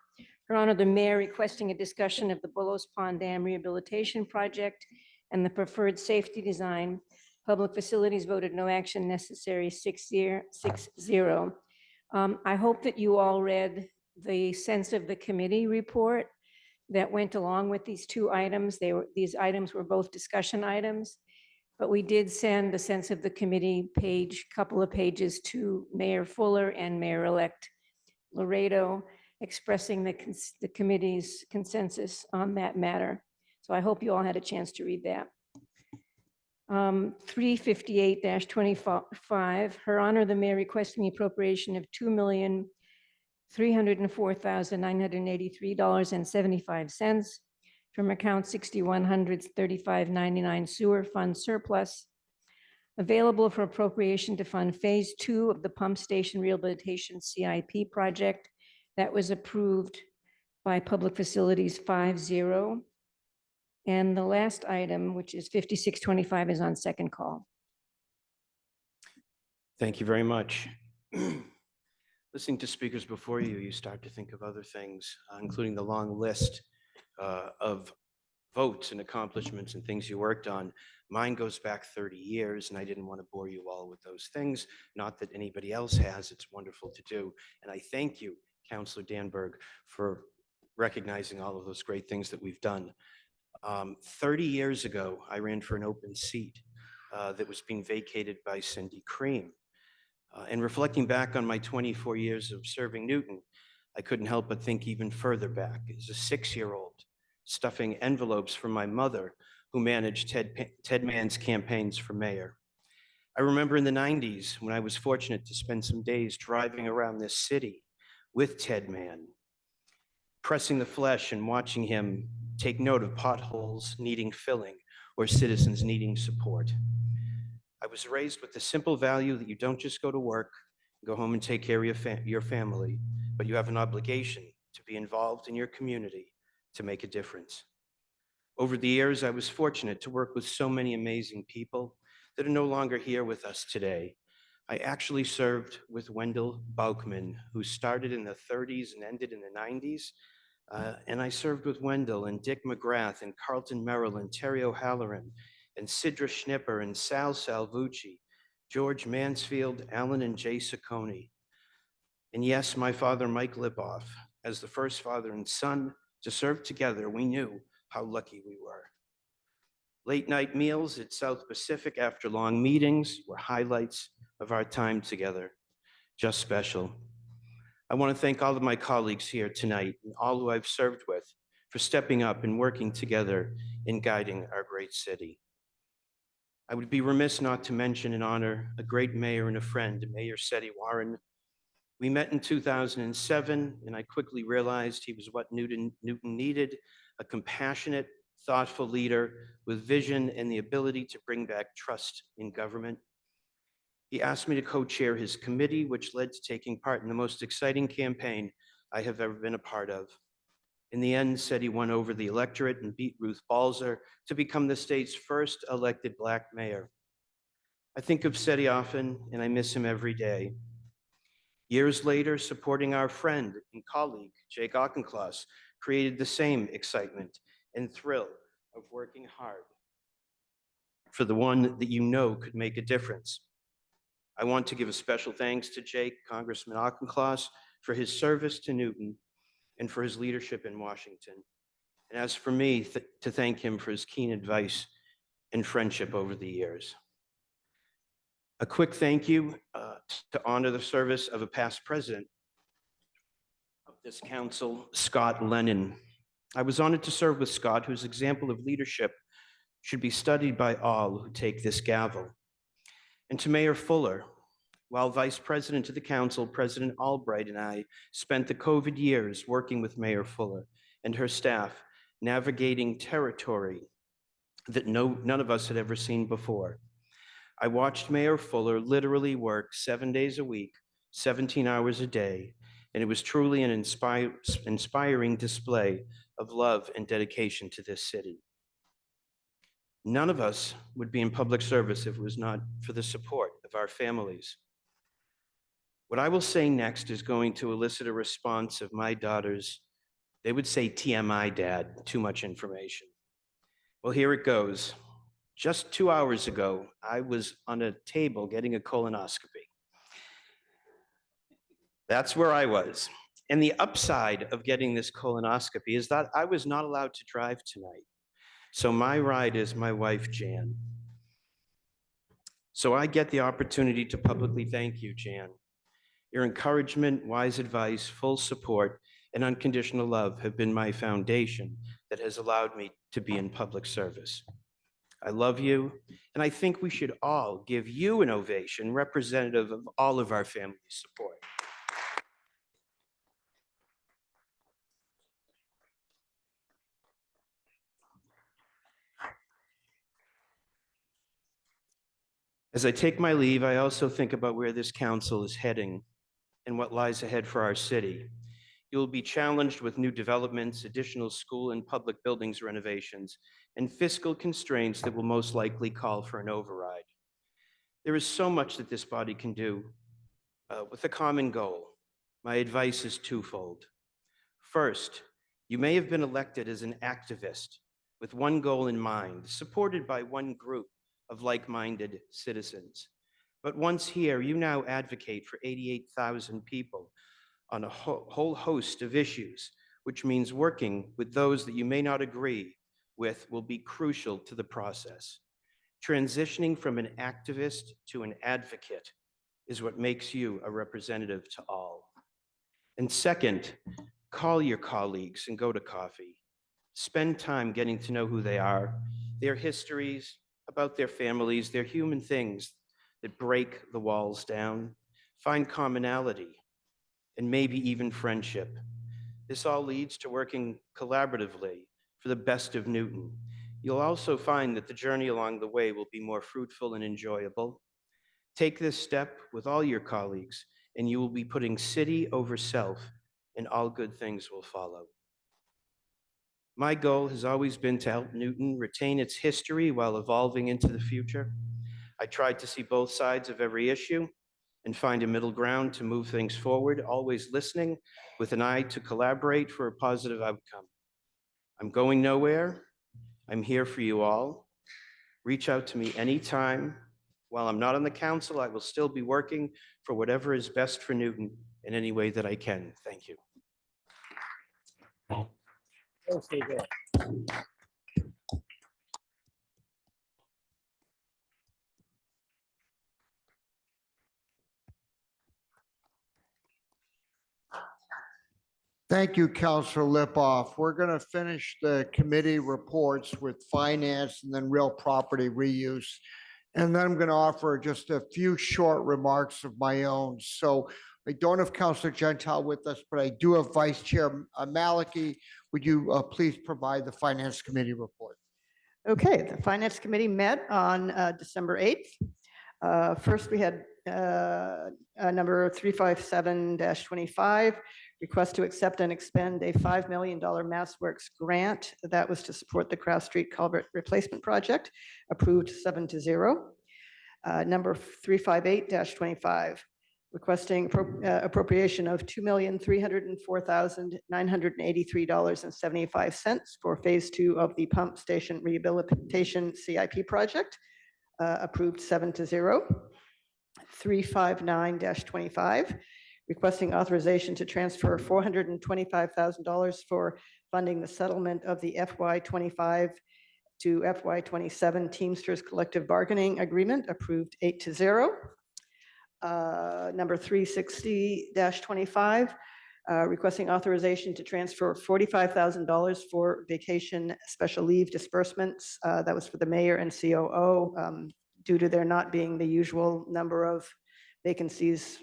Her Honor, the Mayor requesting a discussion of the Bullows Pond Dam Rehabilitation Project and the preferred safety design. Public Facilities voted no action necessary 6-0. I hope that you all read the sense of the committee report that went along with these two items. These items were both discussion items, but we did send the sense of the committee couple of pages to Mayor Fuller and Mayor-elect Laredo, expressing the committee's consensus on that matter. So I hope you all had a chance to read that. 358-25, Her Honor, the Mayor requesting the appropriation of $2,304,983.75 from account 6100 3599 sewer fund surplus available for appropriation to fund phase 2 of the pump station rehabilitation CIP project. That was approved by Public Facilities 5-0. And the last item, which is 5625, is on second call. Thank you very much. Listening to speakers before you, you start to think of other things, including the long list of votes and accomplishments and things you worked on. Mine goes back 30 years, and I didn't want to bore you all with those things. Not that anybody else has. It's wonderful to do. And I thank you, Councilor Danberg, for recognizing all of those great things that we've done. 30 years ago, I ran for an open seat that was being vacated by Cindy Cream. And reflecting back on my 24 years of serving Newton, I couldn't help but think even further back as a 6-year-old, stuffing envelopes for my mother, who managed Ted Mann's campaigns for mayor. I remember in the 90s when I was fortunate to spend some days driving around this city with Ted Mann, pressing the flesh and watching him take note of potholes needing filling or citizens needing support. I was raised with the simple value that you don't just go to work, go home and take care of your family, but you have an obligation to be involved in your community to make a difference. Over the years, I was fortunate to work with so many amazing people that are no longer here with us today. I actually served with Wendell Baukman, who started in the 30s and ended in the 90s. And I served with Wendell and Dick McGrath and Carlton Merrill and Terry O'Halloran and Sidra Schnipper and Sal Salvucci, George Mansfield, Alan and Jay Saccone. And yes, my father, Mike Lipoff, as the first father and son to serve together, we knew how lucky we were. Late night meals at South Pacific after long meetings were highlights of our time together. Just special. I want to thank all of my colleagues here tonight and all who I've served with for stepping up and working together in guiding our great city. I would be remiss not to mention and honor a great mayor and a friend, Mayor Seti Warren. We met in 2007, and I quickly realized he was what Newton needed, a compassionate, thoughtful leader with vision and the ability to bring back trust in government. He asked me to co-chair his committee, which led to taking part in the most exciting campaign I have ever been a part of. In the end, Seti won over the electorate and beat Ruth Balzer to become the state's first elected Black mayor. I think of Seti often, and I miss him every day. Years later, supporting our friend and colleague, Jake Auchincloss, created the same excitement and thrill of working hard for the one that you know could make a difference. I want to give a special thanks to Jake, Congressman Auchincloss, for his service to Newton and for his leadership in Washington. And as for me, to thank him for his keen advice and friendship over the years. A quick thank you to honor the service of a past president of this council, Scott Lennon. I was honored to serve with Scott, whose example of leadership should be studied by all who take this gavel. And to Mayor Fuller, while Vice President to the Council, President Albright and I spent the COVID years working with Mayor Fuller and her staff, navigating territory that none of us had ever seen before. I watched Mayor Fuller literally work 7 days a week, 17 hours a day, and it was truly an inspiring display of love and dedication to this city. None of us would be in public service if it was not for the support of our families. What I will say next is going to elicit a response of my daughters. They would say, TMI, Dad, too much information. Well, here it goes. Just 2 hours ago, I was on a table getting a colonoscopy. That's where I was. And the upside of getting this colonoscopy is that I was not allowed to drive tonight. So my ride is my wife, Jan. So I get the opportunity to publicly thank you, Jan. Your encouragement, wise advice, full support, and unconditional love have been my foundation that has allowed me to be in public service. I love you, and I think we should all give you an ovation representative of all of our family's support. As I take my leave, I also think about where this council is heading and what lies ahead for our city. You will be challenged with new developments, additional school and public buildings renovations, and fiscal constraints that will most likely call for an override. There is so much that this body can do with a common goal. My advice is twofold. First, you may have been elected as an activist with one goal in mind, supported by one group of like-minded citizens. But once here, you now advocate for 88,000 people on a whole host of issues, which means working with those that you may not agree with will be crucial to the process. Transitioning from an activist to an advocate is what makes you a representative to all. And second, call your colleagues and go to coffee. Spend time getting to know who they are, their histories, about their families, their human things that break the walls down. Find commonality and maybe even friendship. This all leads to working collaboratively for the best of Newton. You'll also find that the journey along the way will be more fruitful and enjoyable. Take this step with all your colleagues, and you will be putting city over self, and all good things will follow. My goal has always been to help Newton retain its history while evolving into the future. I tried to see both sides of every issue and find a middle ground to move things forward, always listening with an eye to collaborate for a positive outcome. I'm going nowhere. I'm here for you all. Reach out to me anytime. While I'm not on the council, I will still be working for whatever is best for Newton in any way that I can. Thank you. Thank you, Counselor Lipoff. We're going to finish the committee reports with finance and then real property reuse. And then I'm going to offer just a few short remarks of my own. So I don't have Counselor Gentile with us, but I do have Vice Chair Maliki. Would you please provide the Finance Committee report? Okay, the Finance Committee met on December 8th. First, we had number 357-25, request to accept and expend a $5 million MassWorks grant. That was to support the Cross Street Culvert Replacement Project, approved 7-0. Number 358-25, requesting appropriation of $2,304,983.75 for Phase 2 of the Pump Station Rehabilitation CIP project, approved 7-0. 359-25, requesting authorization to transfer $425,000 for funding the settlement of the FY25 to FY27 Teamsters Collective Bargaining Agreement, approved 8-0. Number 360-25, requesting authorization to transfer $45,000 for vacation special leave disbursements. That was for the mayor and COO, due to there not being the usual number of vacancies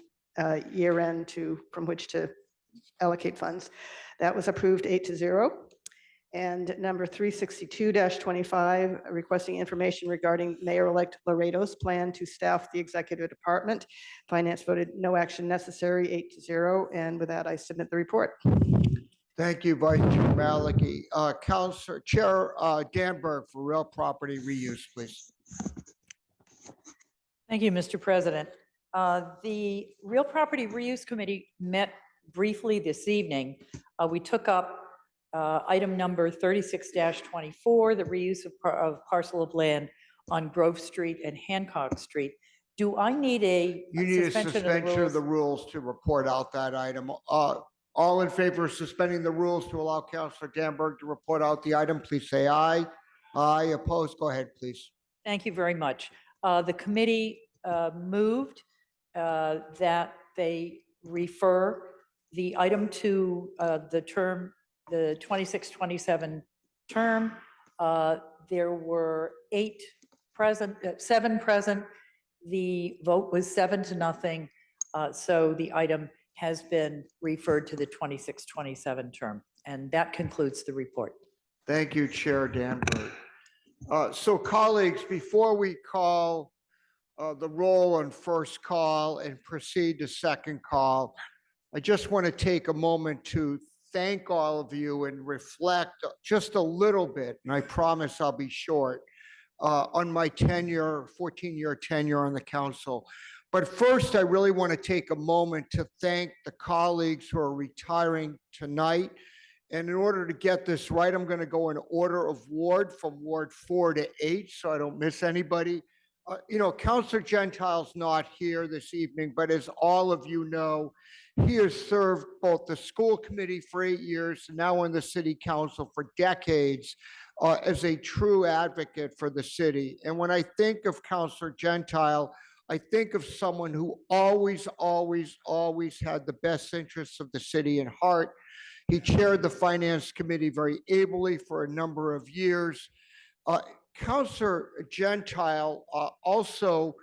year end from which to allocate funds. That was approved 8-0. And number 362-25, requesting information regarding Mayor-elect Laredo's plan to staff the executive department. Finance voted no action necessary, 8-0. And with that, I submit the report. Thank you, Vice Chair Maliki. Counselor Chair Danberg for real property reuse, please. Thank you, Mr. President. The Real Property Reuse Committee met briefly this evening. We took up item number 36-24, the reuse of parcel of land on Grove Street and Hancock Street. Do I need You need a suspension of the rules to report out that item. All in favor of suspending the rules to allow Counselor Danberg to report out the item, please say aye. Aye, opposed, go ahead, please. Thank you very much. The committee moved that they refer the item to the term, the 26-27 term. There were 7 present. The vote was 7-0. So the item has been referred to the 26-27 term. And that concludes the report. Thank you, Chair Danberg. So colleagues, before we call the roll on first call and proceed to second call, I just want to take a moment to thank all of you and reflect just a little bit, and I promise I'll be short, on my 14-year tenure on the council. But first, I really want to take a moment to thank the colleagues who are retiring tonight. And in order to get this right, I'm going to go in order of ward from Ward 4 to 8, so I don't miss anybody. Counselor Gentile's not here this evening, but as all of you know, he has served both the school committee for 8 years and now in the city council for decades as a true advocate for the city. And when I think of Counselor Gentile, I think of someone who always, always, always had the best interests of the city in heart. He chaired the Finance Committee very ably for a number of years. Uh, Counselor Gentile also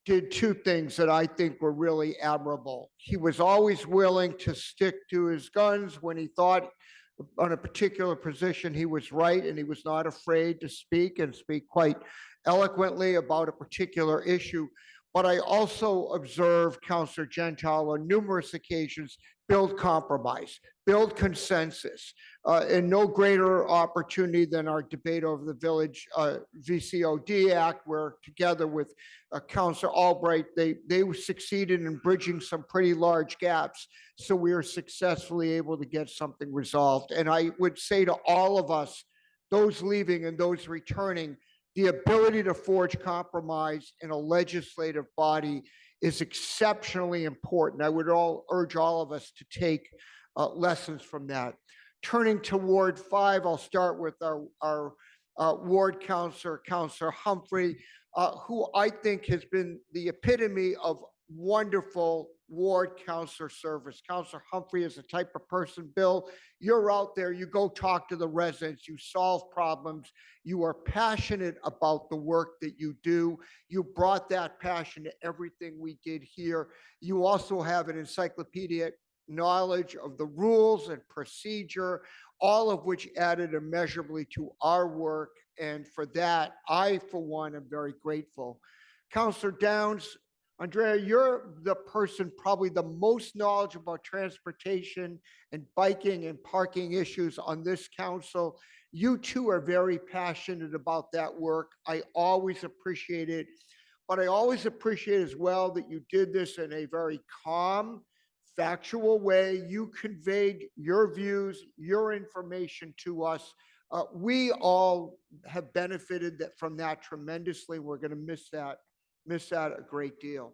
did two things that I think were really admirable. He was always willing to stick to his guns when he thought on a particular position he was right, and he was not afraid to speak and speak quite eloquently about a particular issue. But I also observed Counselor Gentile on numerous occasions build compromise, build consensus, and no greater opportunity than our debate over the Village VCOD Act, where together with Counselor Albright, they succeeded in bridging some pretty large gaps. So we are successfully able to get something resolved. And I would say to all of us, those leaving and those returning, the ability to forge compromise in a legislative body is exceptionally important. I would urge all of us to take lessons from that. Turning to Ward 5, I'll start with our ward councilor, Counselor Humphrey, who I think has been the epitome of wonderful ward councilor service. Counselor Humphrey is the type of person, Bill, you're out there, you go talk to the residents, you solve problems, you are passionate about the work that you do. You brought that passion to everything we did here. You also have an encyclopedic knowledge of the rules and procedure, all of which added immeasurably to our work. And for that, I, for one, am very grateful. Counselor Downs, Andrea, you're the person probably the most knowledgeable about transportation and biking and parking issues on this council. You too are very passionate about that work. I always appreciate it, but I always appreciate as well that you did this in a very calm, factual way. You conveyed your views, your information to us. We all have benefited from that tremendously. We're going to miss that a great deal.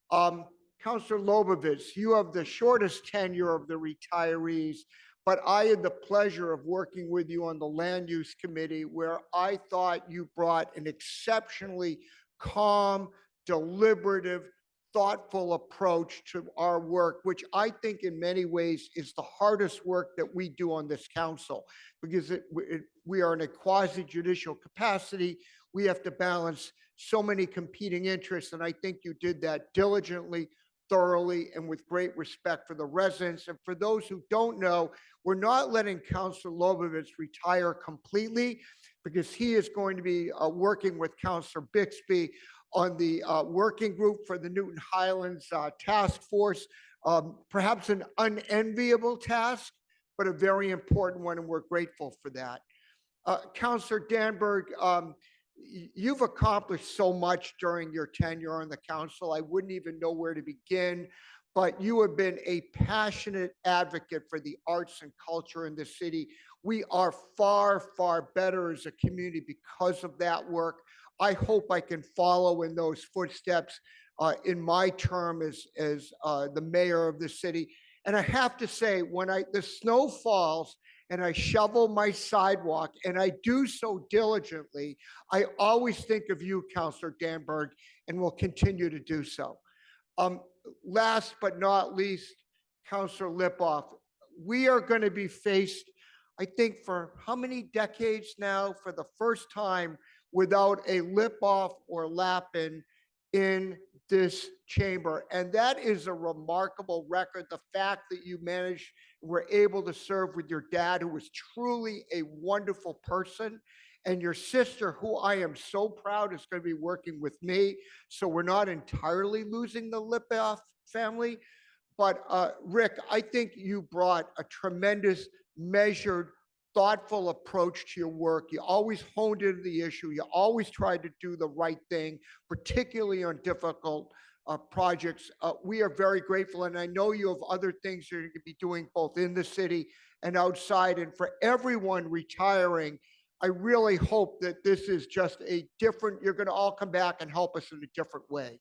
Counselor Lobovitz, you have the shortest tenure of the retirees, but I had the pleasure of working with you on the Land Use Committee, where I thought you brought an exceptionally calm, deliberative, thoughtful approach to our work, which I think in many ways is the hardest work that we do on this council, because we are in a quasi-judicial capacity. We have to balance so many competing interests, and I think you did that diligently, thoroughly, and with great respect for the residents. And for those who don't know, we're not letting Counselor Lobovitz retire completely, because he is going to be working with Counselor Bixby on the working group for the Newton Highlands Task Force. Perhaps an unenviable task, but a very important one, and we're grateful for that. Counselor Danberg, you've accomplished so much during your tenure on the council. I wouldn't even know where to begin, but you have been a passionate advocate for the arts and culture in the city. We are far, far better as a community because of that work. I hope I can follow in those footsteps in my term as the mayor of the city. And I have to say, when the snow falls and I shovel my sidewalk, and I do so diligently, I always think of you, Counselor Danberg, and will continue to do so. Last but not least, Counselor Lipoff, we are going to be faced, I think, for how many decades now, for the first time, without a Lipoff or Lappin in this chamber. And that is a remarkable record. The fact that you managed, were able to serve with your dad, who was truly a wonderful person, and your sister, who I am so proud is going to be working with me. So we're not entirely losing the Lipoff family. But Rick, I think you brought a tremendous, measured, thoughtful approach to your work. You always honed into the issue. You always tried to do the right thing, particularly on difficult projects. We are very grateful, and I know you have other things you're going to be doing both in the city and outside. And for everyone retiring, I really hope that this is just a different, you're going to all come back and help us in a different way.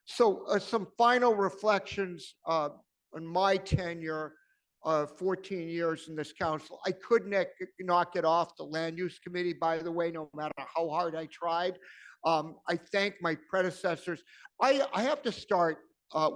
So some final reflections on my tenure of 14 years in this council. I could not get off the Land Use Committee, by the way, no matter how hard I tried. I thank my predecessors. I have to start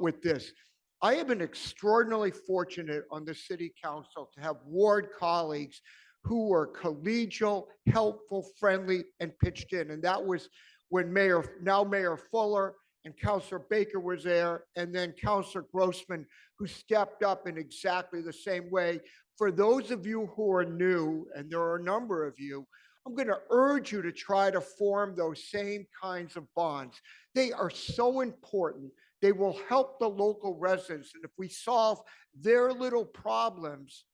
with this. I have been extraordinarily fortunate on the city council to have ward colleagues who were collegial, helpful, friendly, and pitched in. And that was when now Mayor Fuller and Councilor Baker was there, and then Councilor Grossman, who stepped up in exactly the same way. For those of you who are new, and there are a number of you, I'm going to urge you to try to form those same kinds of bonds. They are so important. They will help the local residents. And if we solve their little problems,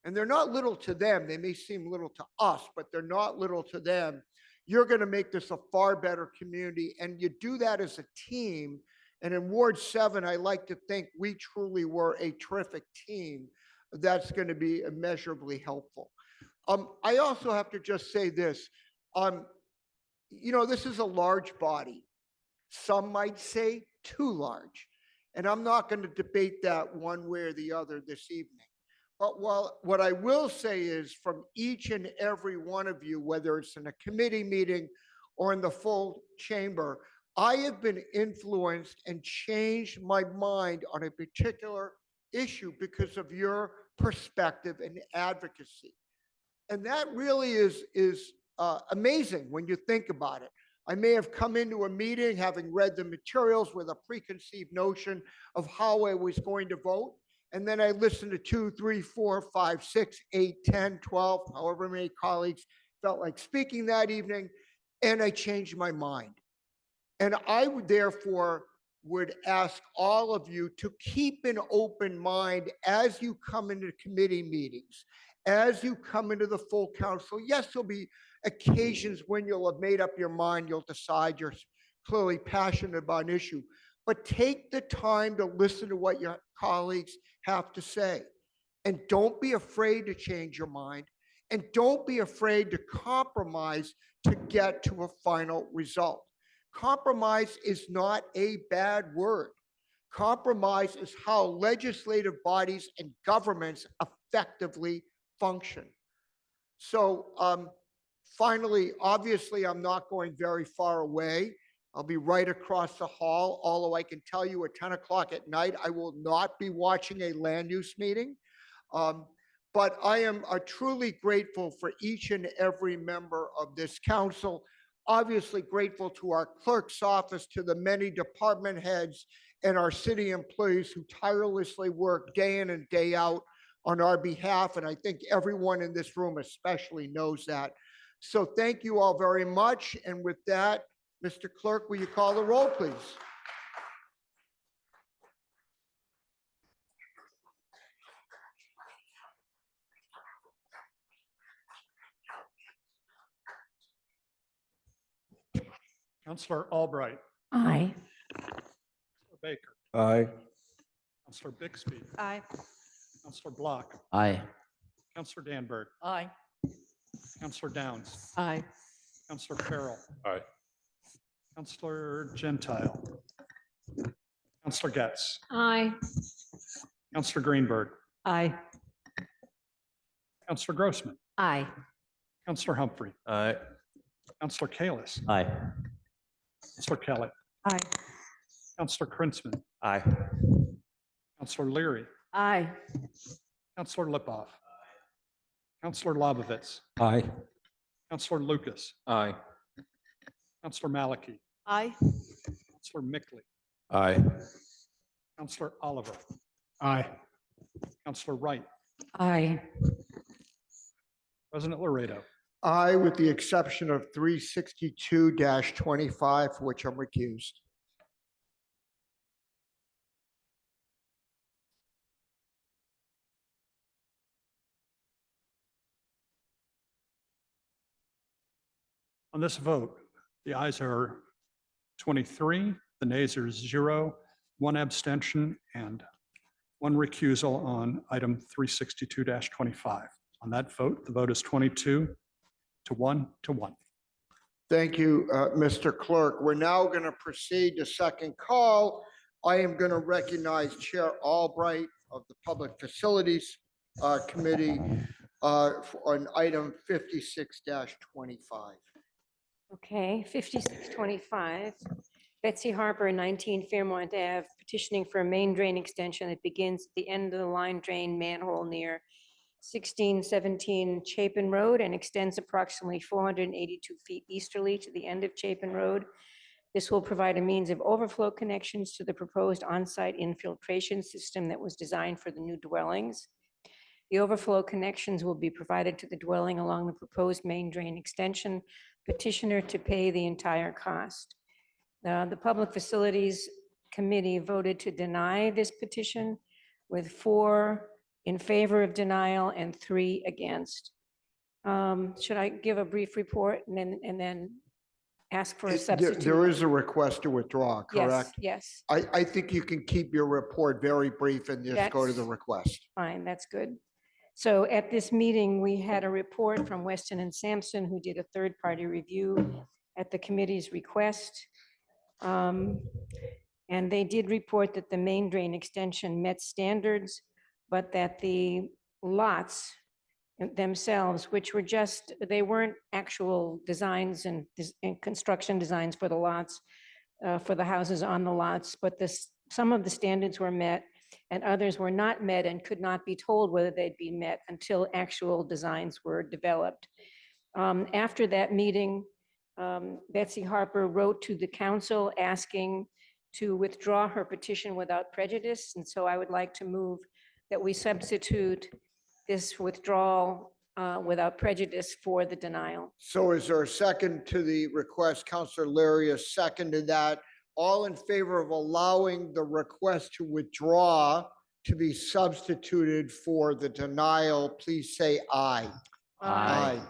and they're not little to them, they may seem little to us, but they're not little to them, you're going to make this a far better community. And you do that as a team. And in Ward 7, I like to think we truly were a terrific team that's going to be immeasurably helpful. I also have to just say this. This is a large body. Some might say too large. And I'm not going to debate that one way or the other this evening. But what I will say is from each and every one of you, whether it's in a committee meeting or in the full chamber, I have been influenced and changed my mind on a particular issue because of your perspective and advocacy. And that really is amazing when you think about it. I may have come into a meeting having read the materials with a preconceived notion of how I was going to vote. And then I listened to 2, 3, 4, 5, 6, 8, 10, 12, however many colleagues felt like speaking that evening, and I changed my mind. And I would therefore ask all of you to keep an open mind as you come into committee meetings, as you come into the full council. Yes, there'll be occasions when you'll have made up your mind, you'll decide you're clearly passionate about an issue, but take the time to listen to what your colleagues have to say. And don't be afraid to change your mind. And don't be afraid to compromise to get to a final result. Compromise is not a bad word. Compromise is how legislative bodies and governments effectively function. So finally, obviously, I'm not going very far away. I'll be right across the hall, although I can tell you at 10 o'clock at night, I will not be watching a land use meeting. But I am truly grateful for each and every member of this council. Obviously grateful to our clerk's office, to the many department heads and our city employees who tirelessly work day in and day out on our behalf. And I think everyone in this room especially knows that. So thank you all very much. And with that, Mr. Clerk, will you call the roll, please? Councilor Albright. Aye. Councilor Baker. Aye. Councilor Bixby. Aye. Councilor Block. Aye. Councilor Danberg. Aye. Councilor Downs. Aye. Councilor Farrell. Aye. Councilor Gentile. Councilor Getz. Aye. Councilor Greenberg. Aye. Councilor Grossman. Aye. Councilor Humphrey. Aye. Councilor Kalis. Aye. Councilor Kelly. Aye. Councilor Krinsman. Aye. Councilor Leary. Aye. Councilor Lipoff. Councilor Lobovitz. Aye. Councilor Lucas. Aye. Councilor Maliki. Aye. Councilor Mickley. Aye. Councilor Oliver. Aye. Councilor Wright. Aye. President Laredo. Aye, with the exception of 362-25, for which I'm recused. On this vote, the ayes are 23, the nays are 0, 1 abstention, and 1 recusal on item 362-25. On that vote, the vote is 22 to 1 to 1. Thank you, Mr. Clerk. We're now going to proceed to second call. I am going to recognize Chair Albright of the Public Facilities Committee on item 56-25. Okay, 5625, Betsy Harper, 19 Fairmont Ave, petitioning for a main drain extension that begins at the end of the line drain manhole near 1617 Chapin Road and extends approximately 482 feet easterly to the end of Chapin Road. This will provide a means of overflow connections to the proposed on-site infiltration system that was designed for the new dwellings. The overflow connections will be provided to the dwelling along the proposed main drain extension. Petitioner to pay the entire cost. The Public Facilities Committee voted to deny this petition with 4 in favor of denial and 3 against. Should I give a brief report and then ask for a substitute? There is a request to withdraw, Yes, correct? yes, I think you can keep your report very brief and just go to the That's- request. fine, that's good. So at this meeting, we had a report from Weston and Sampson, who did a third-party review at the committee's request. And they did report that the main drain extension met standards, but that the lots themselves, which were just, they weren't actual designs and construction designs for the lots, for the houses on the lots, but some of the standards were met and others were not met and could not be told whether they'd be met until actual designs were developed. After that meeting, Betsy Harper wrote to the council asking to withdraw her petition without prejudice. And so I would like to move that we substitute this withdrawal without prejudice for the denial. So is there a second to the request? Counselor Larry has seconded that. All in favor of allowing the request to withdraw to be substituted for the denial, please say aye. Aye.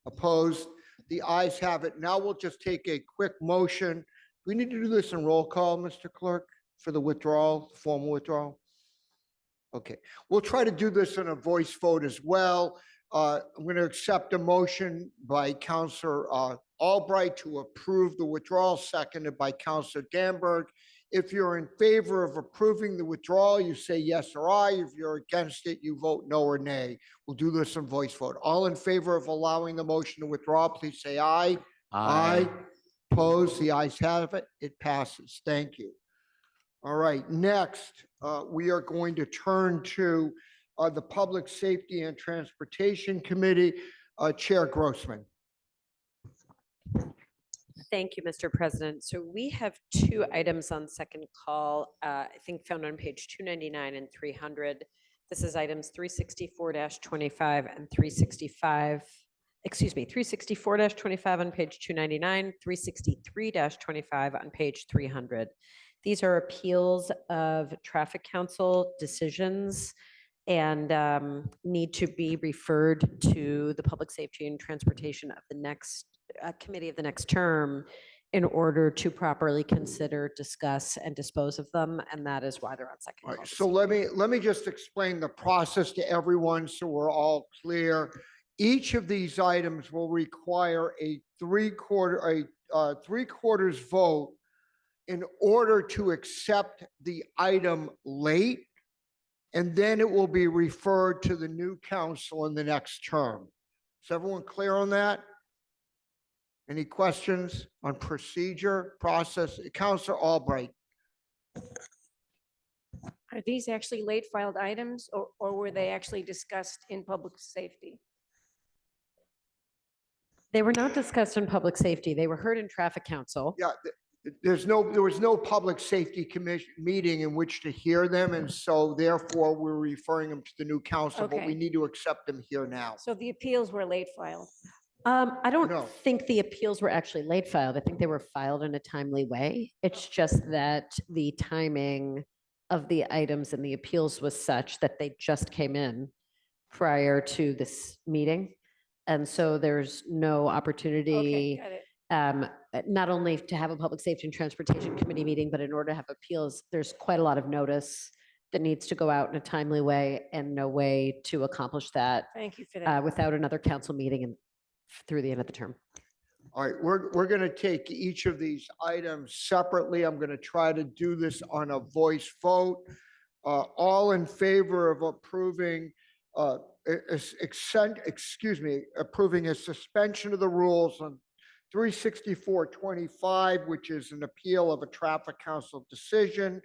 Opposed? The ayes have it. Now we'll just take a quick motion. We need to do this in roll call, Mr. Clerk, for the withdrawal, formal withdrawal. Okay, we'll try to do this in a voice vote as well. I'm going to accept a motion by Counselor Albright to approve the withdrawal, seconded by Counselor Damberg. If you're in favor of approving the withdrawal, you say yes or aye. If you're against it, you vote no or nay. We'll do this in voice vote. All in favor of allowing the motion to withdraw, please say aye. Aye. Opposed? The ayes have it. It passes. Thank you. All right, next, we are going to turn to the Public Safety and Transportation Committee, Chair Grossman. Thank you, Mr. President. So we have 2 items on second call, I think found on page 299 and 300. This is items 364-25 and 364-25 on page 299, 363-25 on page 300. These are appeals of traffic council decisions and need to be referred to the Public Safety and Transportation of the next committee of the next term in order to properly consider, discuss, and dispose of them. And that is why they're on second All call. right, so let me just explain the process to everyone so we're all clear. Each of these items will require a three-quarters vote in order to accept the item late, and then it will be referred to the new council in the next term. Is everyone clear on that? Any questions on procedure, process? Counselor Albright. Are these actually late filed items or were they actually discussed in public safety? They were not discussed in public safety. They were heard in traffic council. Yeah, there was no public safety commission meeting in which to hear them, and so therefore we're referring them to the new council, but we Okay. need to accept them here now. So the appeals were late filed. I don't No. think the appeals were actually late filed. I think they were filed in a timely way. It's just that the timing of the items and the appeals was such that they just came in prior to this meeting. And so there's no Okay, opportunity, got it. not only to have a Public Safety and Transportation Committee meeting, but in order to have appeals, there's quite a lot of notice that needs to go out in a timely way and no way to accomplish that Thank you for that. without another council meeting and through the end of the term. All right, we're going to take each of these items separately. I'm going to try to do this on a voice vote. All in favor of approving, approving a suspension of the rules on 36425, which is an appeal of a traffic council decision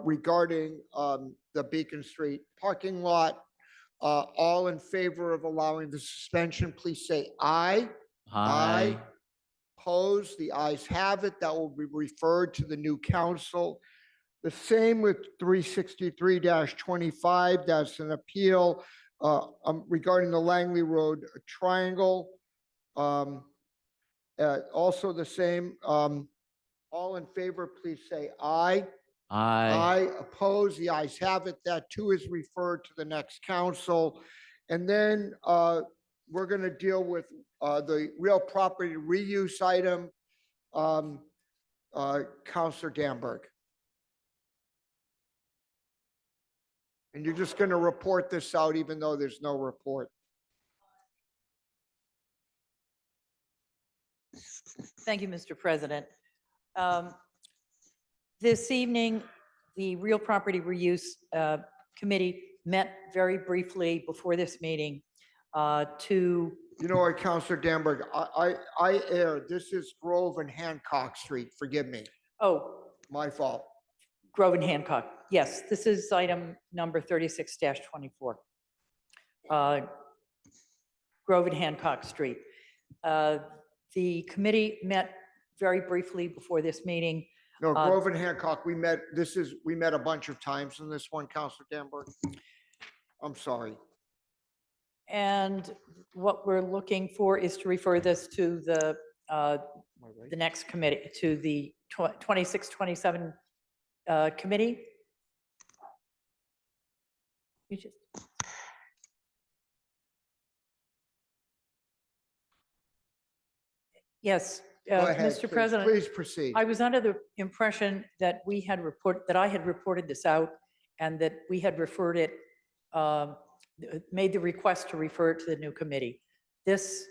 regarding the Beacon Street parking lot. All in favor of allowing the suspension, please say aye. Aye. Opposed, the ayes have it. That will be referred to the new council. The same with 363-25, that's an appeal regarding the Langley Road Triangle. Also the same, all in favor, please say aye. Aye. Opposed, the ayes have it. That too is referred to the next council. And then we're going to deal with the real property reuse item. Counselor Damberg. And you're just going to report this out even though there's no report. Thank you, Mr. President. This evening, the Real Property Reuse Committee met very briefly before this meeting to. You know what, Counselor Damberg, I erred. This is Grove and Hancock Street. Forgive me. Oh. My fault. Grove and Hancock. Yes, this is item number 36-24. Grove and Hancock Street. The committee met very briefly before this meeting. No, Grove and Hancock, we met a bunch of times in this one, Counselor Damberg. I'm sorry. And what we're looking for is to refer this to the next committee, to the 26-27 committee. You just. Yes, Go ahead, Mr. please. President. Please proceed. I was under the impression that I had reported this out and that we had referred it, made the request to refer it to the new committee. This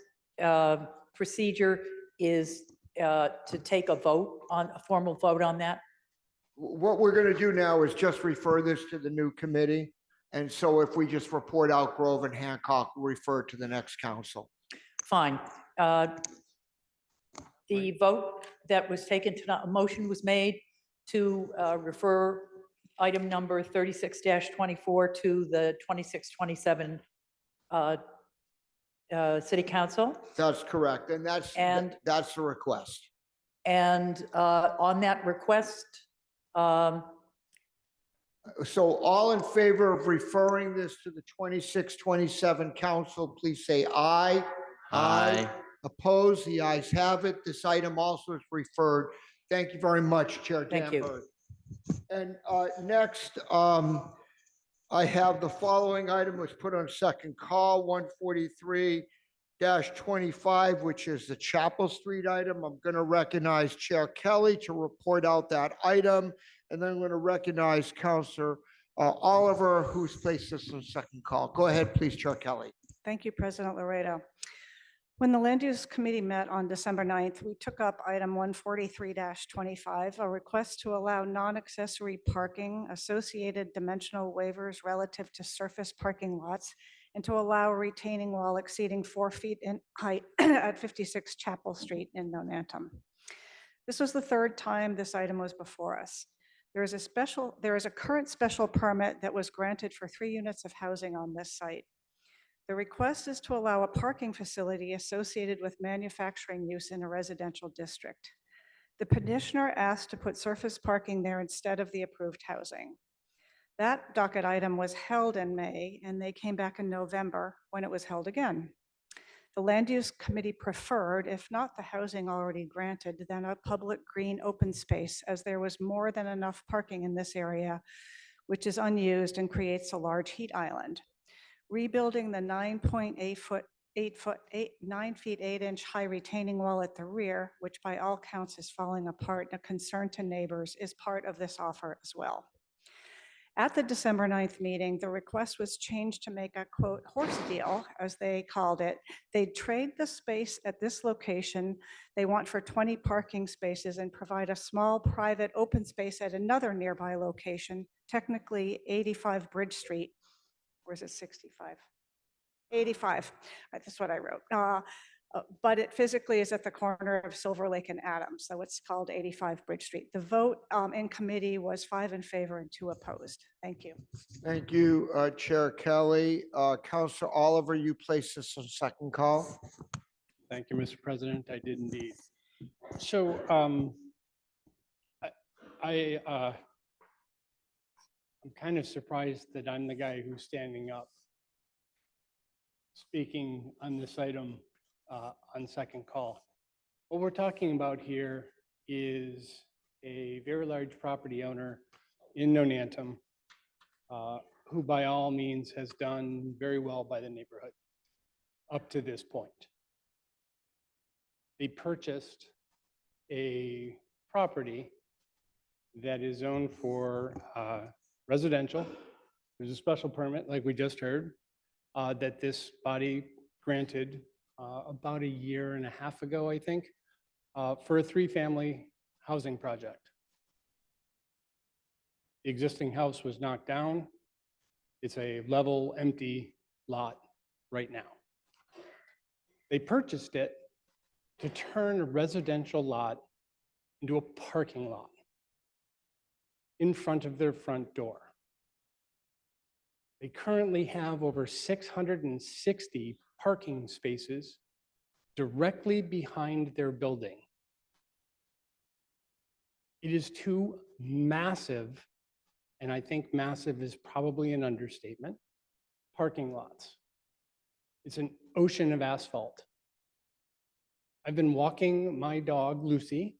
procedure is to take a formal vote on that. What we're going to do now is just refer this to the new committee. And so if we just report out Grove and Hancock, we'll refer to the next council. Fine. The vote that was taken tonight, a motion was made to refer item number 36-24 to the 26-27 City Council. That's correct. And that's the request. And on that request, so all in favor of referring this to the 26-27 council, please say aye. Aye. Opposed, the ayes have it. This item also is referred. Thank you very much, Chair Thank Damberg. And next, I have the following item was put on second call, 143-25, which is the Chapel Street item. I'm going to recognize Chair Kelly to report out that item. And then I'm going to recognize Councilor Oliver, who's placed this on second call. Go ahead, please, Chair Kelly. Thank you, President Laredo. When the Land Use Committee met on December 9th, we took up item 143-25, a request to allow non-accessory parking, associated dimensional waivers relative to surface parking lots, and to allow a retaining wall exceeding 4 feet in height at 56 Chapel Street in Nonantum. This was the third time this item was before us. There is a current special permit that was granted for 3 units of housing on this site. The request is to allow a parking facility associated with manufacturing use in a residential district. The petitioner asked to put surface parking there instead of the approved housing. That docket item was held in May, and they came back in November when it was held again. The Land Use Committee preferred, if not the housing already granted, then a public green open space, as there was more than enough parking in this area, which is unused and creates a large heat island. Rebuilding the 9 feet 8 inch high retaining wall at the rear, which by all counts is falling apart and a concern to neighbors, is part of this offer as well. At the December 9th meeting, the request was changed to make a quote horse deal, as they called it. They'd trade the space at this location they want for 20 parking spaces and provide a small private open space at another nearby location, technically 85 Bridge Street. Or is it 65? 85, that's what I wrote. but it physically is at the corner of Silver Lake and Adams, so it's called 85 Bridge Street. The vote in committee was 5 in favor and 2 opposed. Thank you. Thank you, Chair Kelly. Counselor Oliver, you placed this on second call. Thank you, Mr. President. I did indeed. So I'm kind of surprised that I'm the guy who's standing up speaking on this item on second call. What we're talking about here is a very large property owner in Nonantum who by all means has done very well by the neighborhood up to this point. They purchased a property that is zoned for residential. There's a special permit, like we just heard, that this body granted about 1.5 years ago, I think, for a 3-family housing project. The existing house was knocked down. It's a level, empty lot right now. They purchased it to turn a residential lot into a parking lot in front of their front door. They currently have over 660 parking spaces directly behind their building. It is 2 massive, and I think massive is probably an understatement, parking lots. It's an ocean of asphalt. I've been walking my dog, Lucy,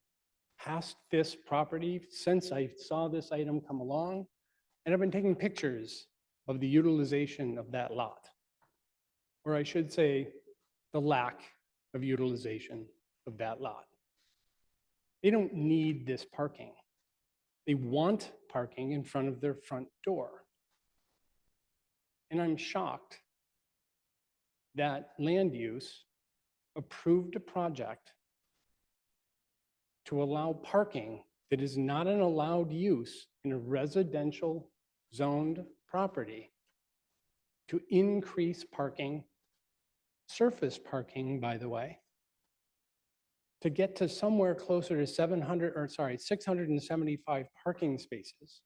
past this property since I saw this item come along, and I've been taking pictures of the utilization of that lot, or I should say, the lack of utilization of that lot. They don't need this parking. They want parking in front of their front door. And I'm shocked that land use approved a project to allow parking that is not an allowed use in a residential zoned property, to increase parking, surface parking, by the way, to get to somewhere closer to 675 parking spaces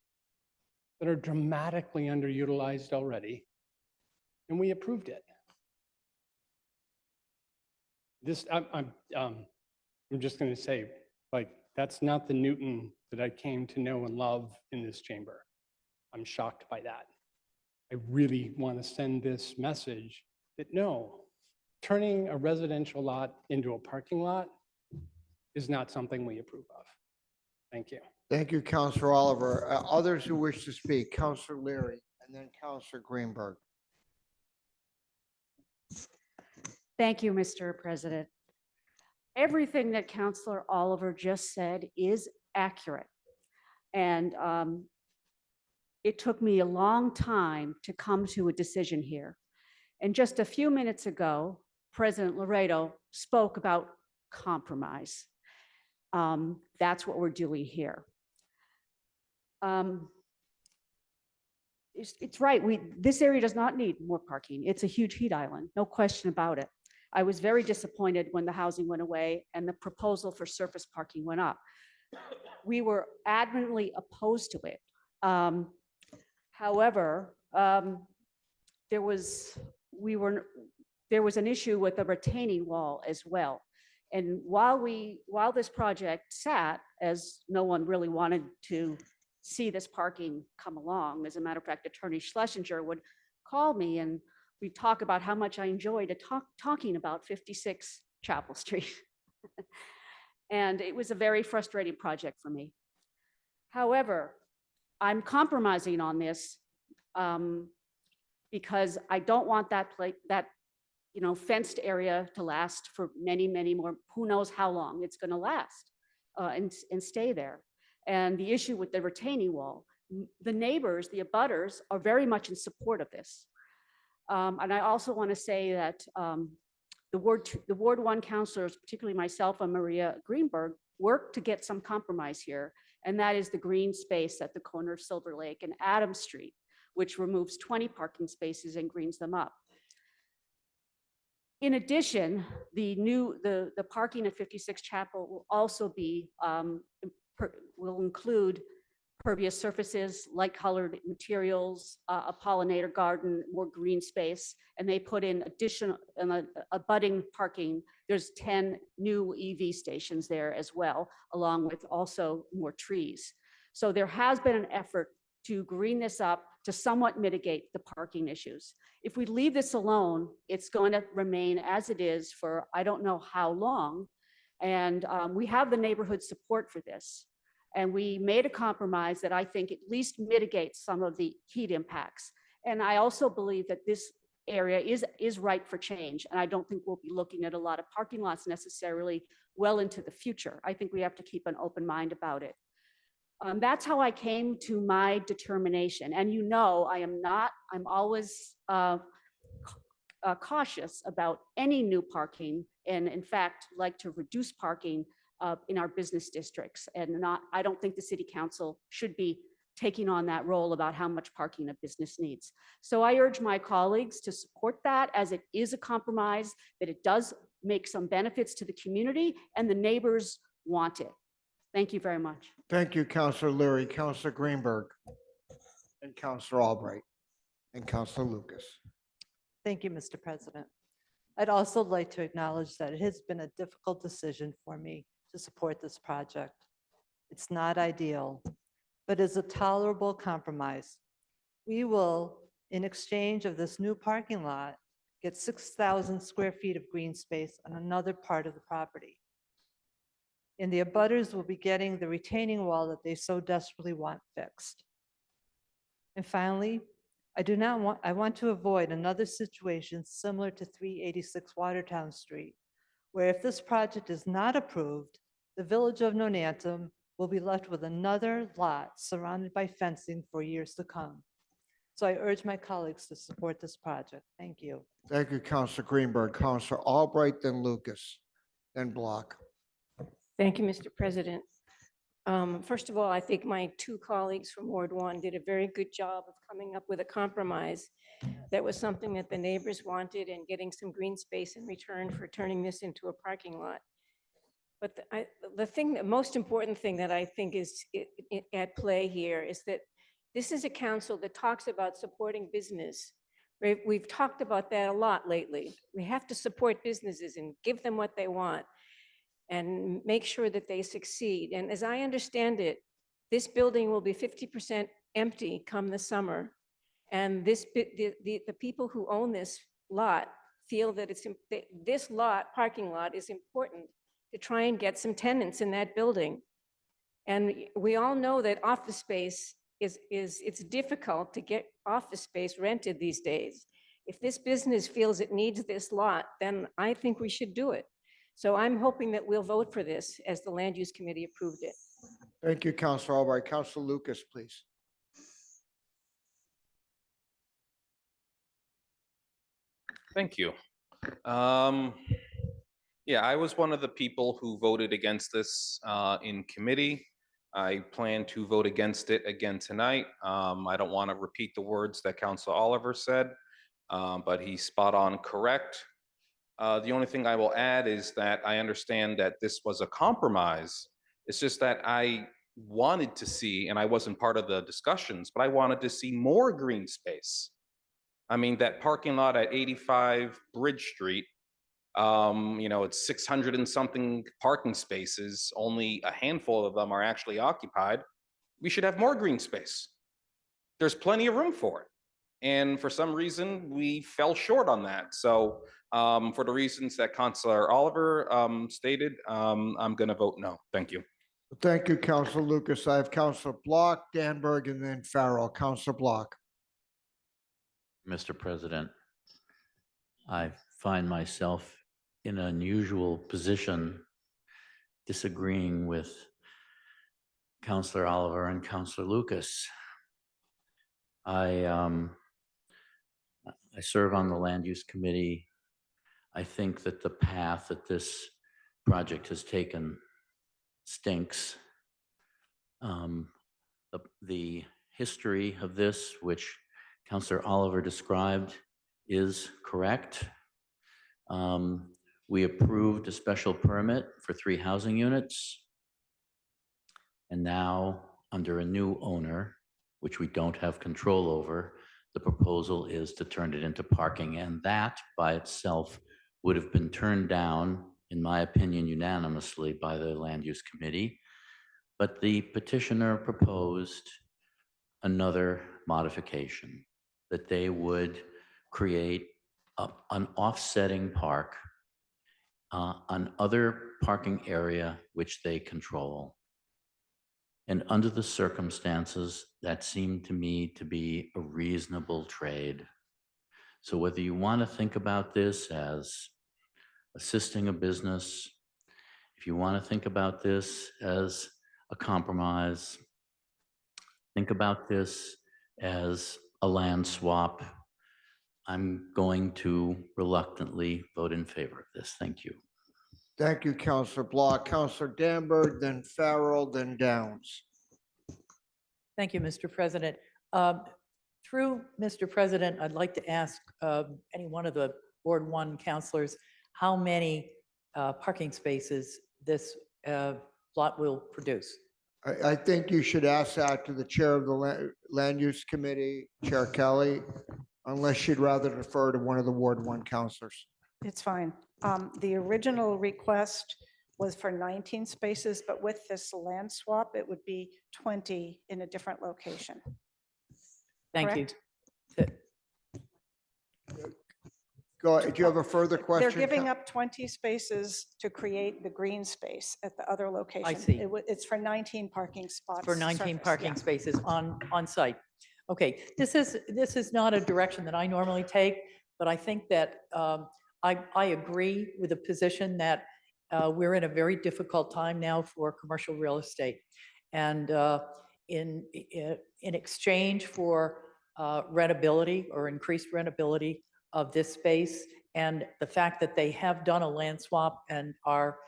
that are dramatically underutilized already, and we approved it. This, I'm just going to say, like, that's not the Newton that I came to know and love in this chamber. I'm shocked by that. I really want to send this message that no, turning a residential lot into a parking lot is not something we approve of. Thank you. Thank you, Counselor Oliver. Others who wish to speak, Counselor Leary, and then Counselor Greenberg. Thank you, Mr. President. Everything that Counselor Oliver just said is accurate. And it took me a long time to come to a decision here. And just a few minutes ago, President Laredo spoke about compromise. That's what we're doing here. It's right, this area does not need more parking. It's a huge heat island, no question about it. I was very disappointed when the housing went away and the proposal for surface parking went up. We were adamantly opposed to it. However, there was an issue with the retaining wall as well. And while this project sat, as no one really wanted to see this parking come along, as a matter of fact, Attorney Schlesinger would call me and we'd talk about how much I enjoyed talking about 56 Chapel Street. And it was a very frustrating project for me. However, I'm compromising on this because I don't want that fenced area to last for many, many more, who knows how long it's going to last and stay there. And the issue with the retaining wall, the neighbors, the abutters are very much in support of this. And I also want to say that the Ward 1 councilors, particularly myself and Maria Greenberg, worked to get some compromise here. And that is the green space at the corner of Silver Lake and Adams Street, which removes 20 parking spaces and greens them up. In addition, the parking at 56 Chapel will also be, will include pervious surfaces, light colored materials, a pollinator garden, more green space, and they put in additional, abutting parking. There's 10 new EV stations there as well, along with also more trees. So there has been an effort to green this up to somewhat mitigate the parking issues. If we leave this alone, it's going to remain as it is for I don't know how long. And we have the neighborhood support for this. And we made a compromise that I think at least mitigates some of the heat impacts. And I also believe that this area is ripe for change. And I don't think we'll be looking at a lot of parking lots necessarily well into the future. I think we have to keep an open mind about it. That's how I came to my determination. And you know, I'm always cautious about any new parking, and in fact, like to reduce parking in our business districts. And I don't think the city council should be taking on that role about how much parking a business needs. So I urge my colleagues to support that, as it is a compromise, that it does make some benefits to the community and the neighbors want it. Thank you very much. Thank you, Councilor Leary, Councilor Greenberg, and Councilor Albright, and Councilor Lucas. Thank you, Mr. President. I'd also like to acknowledge that it has been a difficult decision for me to support this project. It's not ideal, but is a tolerable compromise. We will, in exchange of this new parking lot, get 6,000 square feet of green space on another part of the property. And the abutters will be getting the retaining wall that they so desperately want fixed. And finally, I want to avoid another situation similar to 386 Watertown Street, where if this project is not approved, the village of Nonantum will be left with another lot surrounded by fencing for years to come. So I urge my colleagues to support this project. Thank you. Thank you, Councilor Greenberg, Councilor Albright, then Lucas, then Block. Thank you, Mr. President. First of all, I think my two colleagues from Ward 1 did a very good job of coming up with a compromise that was something that the neighbors wanted and getting some green space in return for turning this into a parking lot. But the most important thing that I think is at play here is that this is a council that talks about supporting business. We've talked about that a lot lately. We have to support businesses and give them what they want and make sure that they succeed. And as I understand it, this building will be 50% empty come the summer. And the people who own this lot feel that this parking lot is important to try and get some tenants in that building. And we all know that office space it's difficult to get office space rented these days. If this business feels it needs this lot, then I think we should do it. So I'm hoping that we'll vote for this as the Land Use Committee approved it. Thank you, Councilor Albright. Councilor Lucas, please. Thank you. Yeah, I was one of the people who voted against this in committee. I plan to vote against it again tonight. I don't want to repeat the words that Councilor Oliver said, but he's spot on correct. The only thing I will add is that I understand that this was a compromise. It's just that I wanted to see, and I wasn't part of the discussions, but I wanted to see more green space. I mean, that parking lot at 85 Bridge Street, it's 600 and something parking spaces. Only a handful of them are actually occupied. We should have more green space. There's plenty of room for it. And for some reason, we fell short on that. So for the reasons that Councilor Oliver stated, I'm going to vote no. Thank you. Thank you, Councilor Lucas. I have Councilor Block, Danberg, and then Farrell. Councilor Block. Mr. President, I find myself in an unusual position disagreeing with Councilor Oliver and Councilor Lucas. I serve on the Land Use Committee. I think that the path that this project has taken stinks. The history of this, which Councilor Oliver described, is correct. We approved a special permit for 3 housing units. And now, under a new owner, which we don't have control over, the proposal is to turn it into parking. And that by itself would have been turned down, in my opinion, unanimously by the Land Use Committee. But the petitioner proposed another modification, that they would create an offsetting park on other parking area which they control. And under the circumstances, that seemed to me to be a reasonable trade. So whether you want to think about this as assisting a business, if you want to think about this as a compromise, think about this as a land swap, I'm going to reluctantly vote in favor of this. Thank you. Thank you, Counselor Block. Counselor Danberg, then Farrell, then Downs. Thank you, Mr. President. Through Mr. President, I'd like to ask any one of the Ward 1 councilors how many parking spaces this lot will produce. I think you should ask that to the chair of the Land Use Committee, Chair Kelly, unless you'd rather defer to one of the Ward 1 councilors. It's fine. The original request was for 19 spaces, but with this land swap, it would be 20 in a different location. Thank Correct? you. Go ahead. Do you have a further question? They're giving up 20 spaces to create the green space at the other location. see. It's for 19 parking spots. For 19 surface, parking yeah. spaces on site. Okay, this is not a direction that I normally take, but I think that I agree with the position that we're in a very difficult time now for commercial real estate. And in exchange for rentability or increased rentability of this space, and the fact that they have done a land swap and are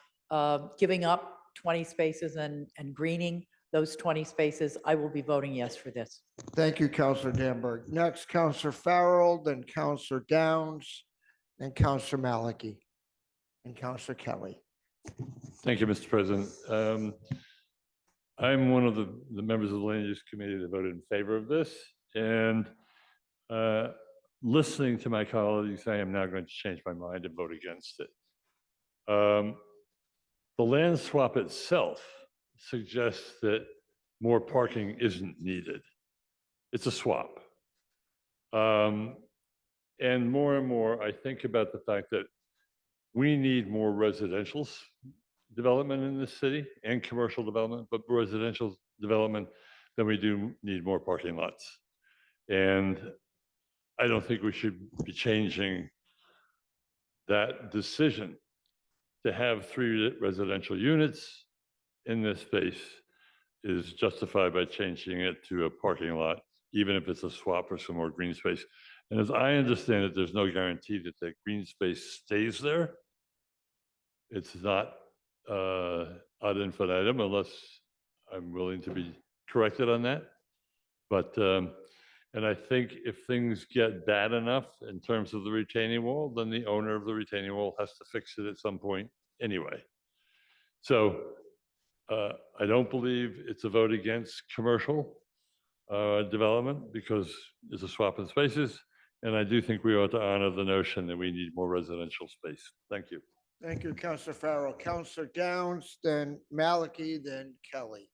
giving up 20 spaces and greening those 20 spaces, I will be voting yes for this. Thank you, Counselor Danberg. Next, Counselor Farrell, then Counselor Downs, then Counselor Maliki, and Counselor Kelly. Thank you, Mr. President. I'm one of the members of the Land Use Committee that voted in favor of this. And listening to my colleagues, I am now going to change my mind and vote against it. The land swap itself suggests that more parking isn't needed. It's a swap. And more, I think about the fact that we need more residential development in this city and commercial development, but residential development, then we do need more parking lots. And I don't think we should be changing that decision. To have 3 residential units in this space is justified by changing it to a parking lot, even if it's a swap for some more green space. And as I understand it, there's no guarantee that the green space stays there. It's not ad infinitum unless I'm willing to be corrected on that. But, and I think if things get bad enough in terms of the retaining wall, then the owner of the retaining wall has to fix it at some point anyway. So I don't believe it's a vote against commercial development because it's a swap in spaces. And I do think we ought to honor the notion that we need more residential space. Thank you. Thank you, Counselor Farrell. Counselor Downs, then Maliki, then Kelly.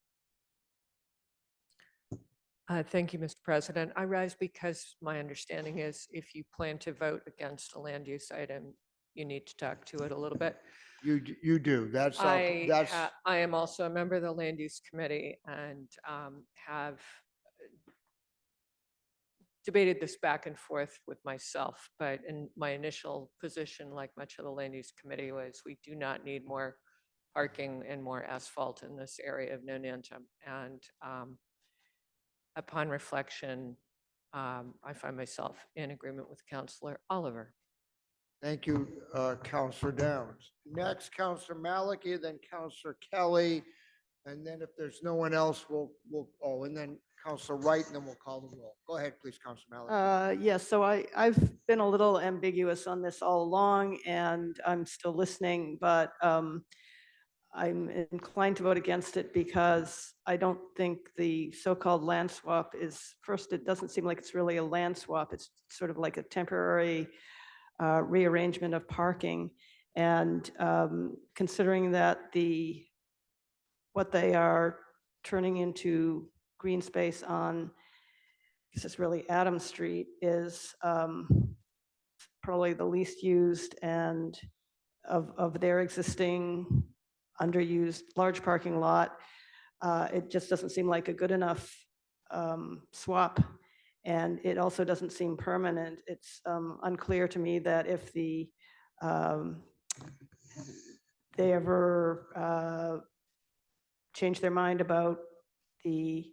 Thank you, Mr. President. I rise because my understanding is if you plan to vote against a land use item, you need to talk to it a little bit. You do. That's I am also a member of the Land Use Committee and have debated this back and forth with myself, but in my initial position, like much of the Land Use Committee, was we do not need more parking and more asphalt in this area of Nonantum. And upon reflection, I find myself in agreement with Councillor Oliver. Thank you, Counselor Downs. Next, Counselor Maliki, then Counselor Kelly. And then if there's no one else, and then Counselor Wright, and then we'll call the roll. Go ahead, please, Counselor Malek. Yes, so I've been a little ambiguous on this all along, and I'm still listening, but I'm inclined to vote against it because I don't think the so-called land swap is, first, it doesn't seem like it's really a land swap. It's sort of like a temporary rearrangement of parking. And considering that what they are turning into green space on, this is really Adams Street, is probably the least used and of their existing underused large parking lot. It just doesn't seem like a good enough swap. And it also doesn't seem permanent. It's unclear to me that if they ever change their mind about the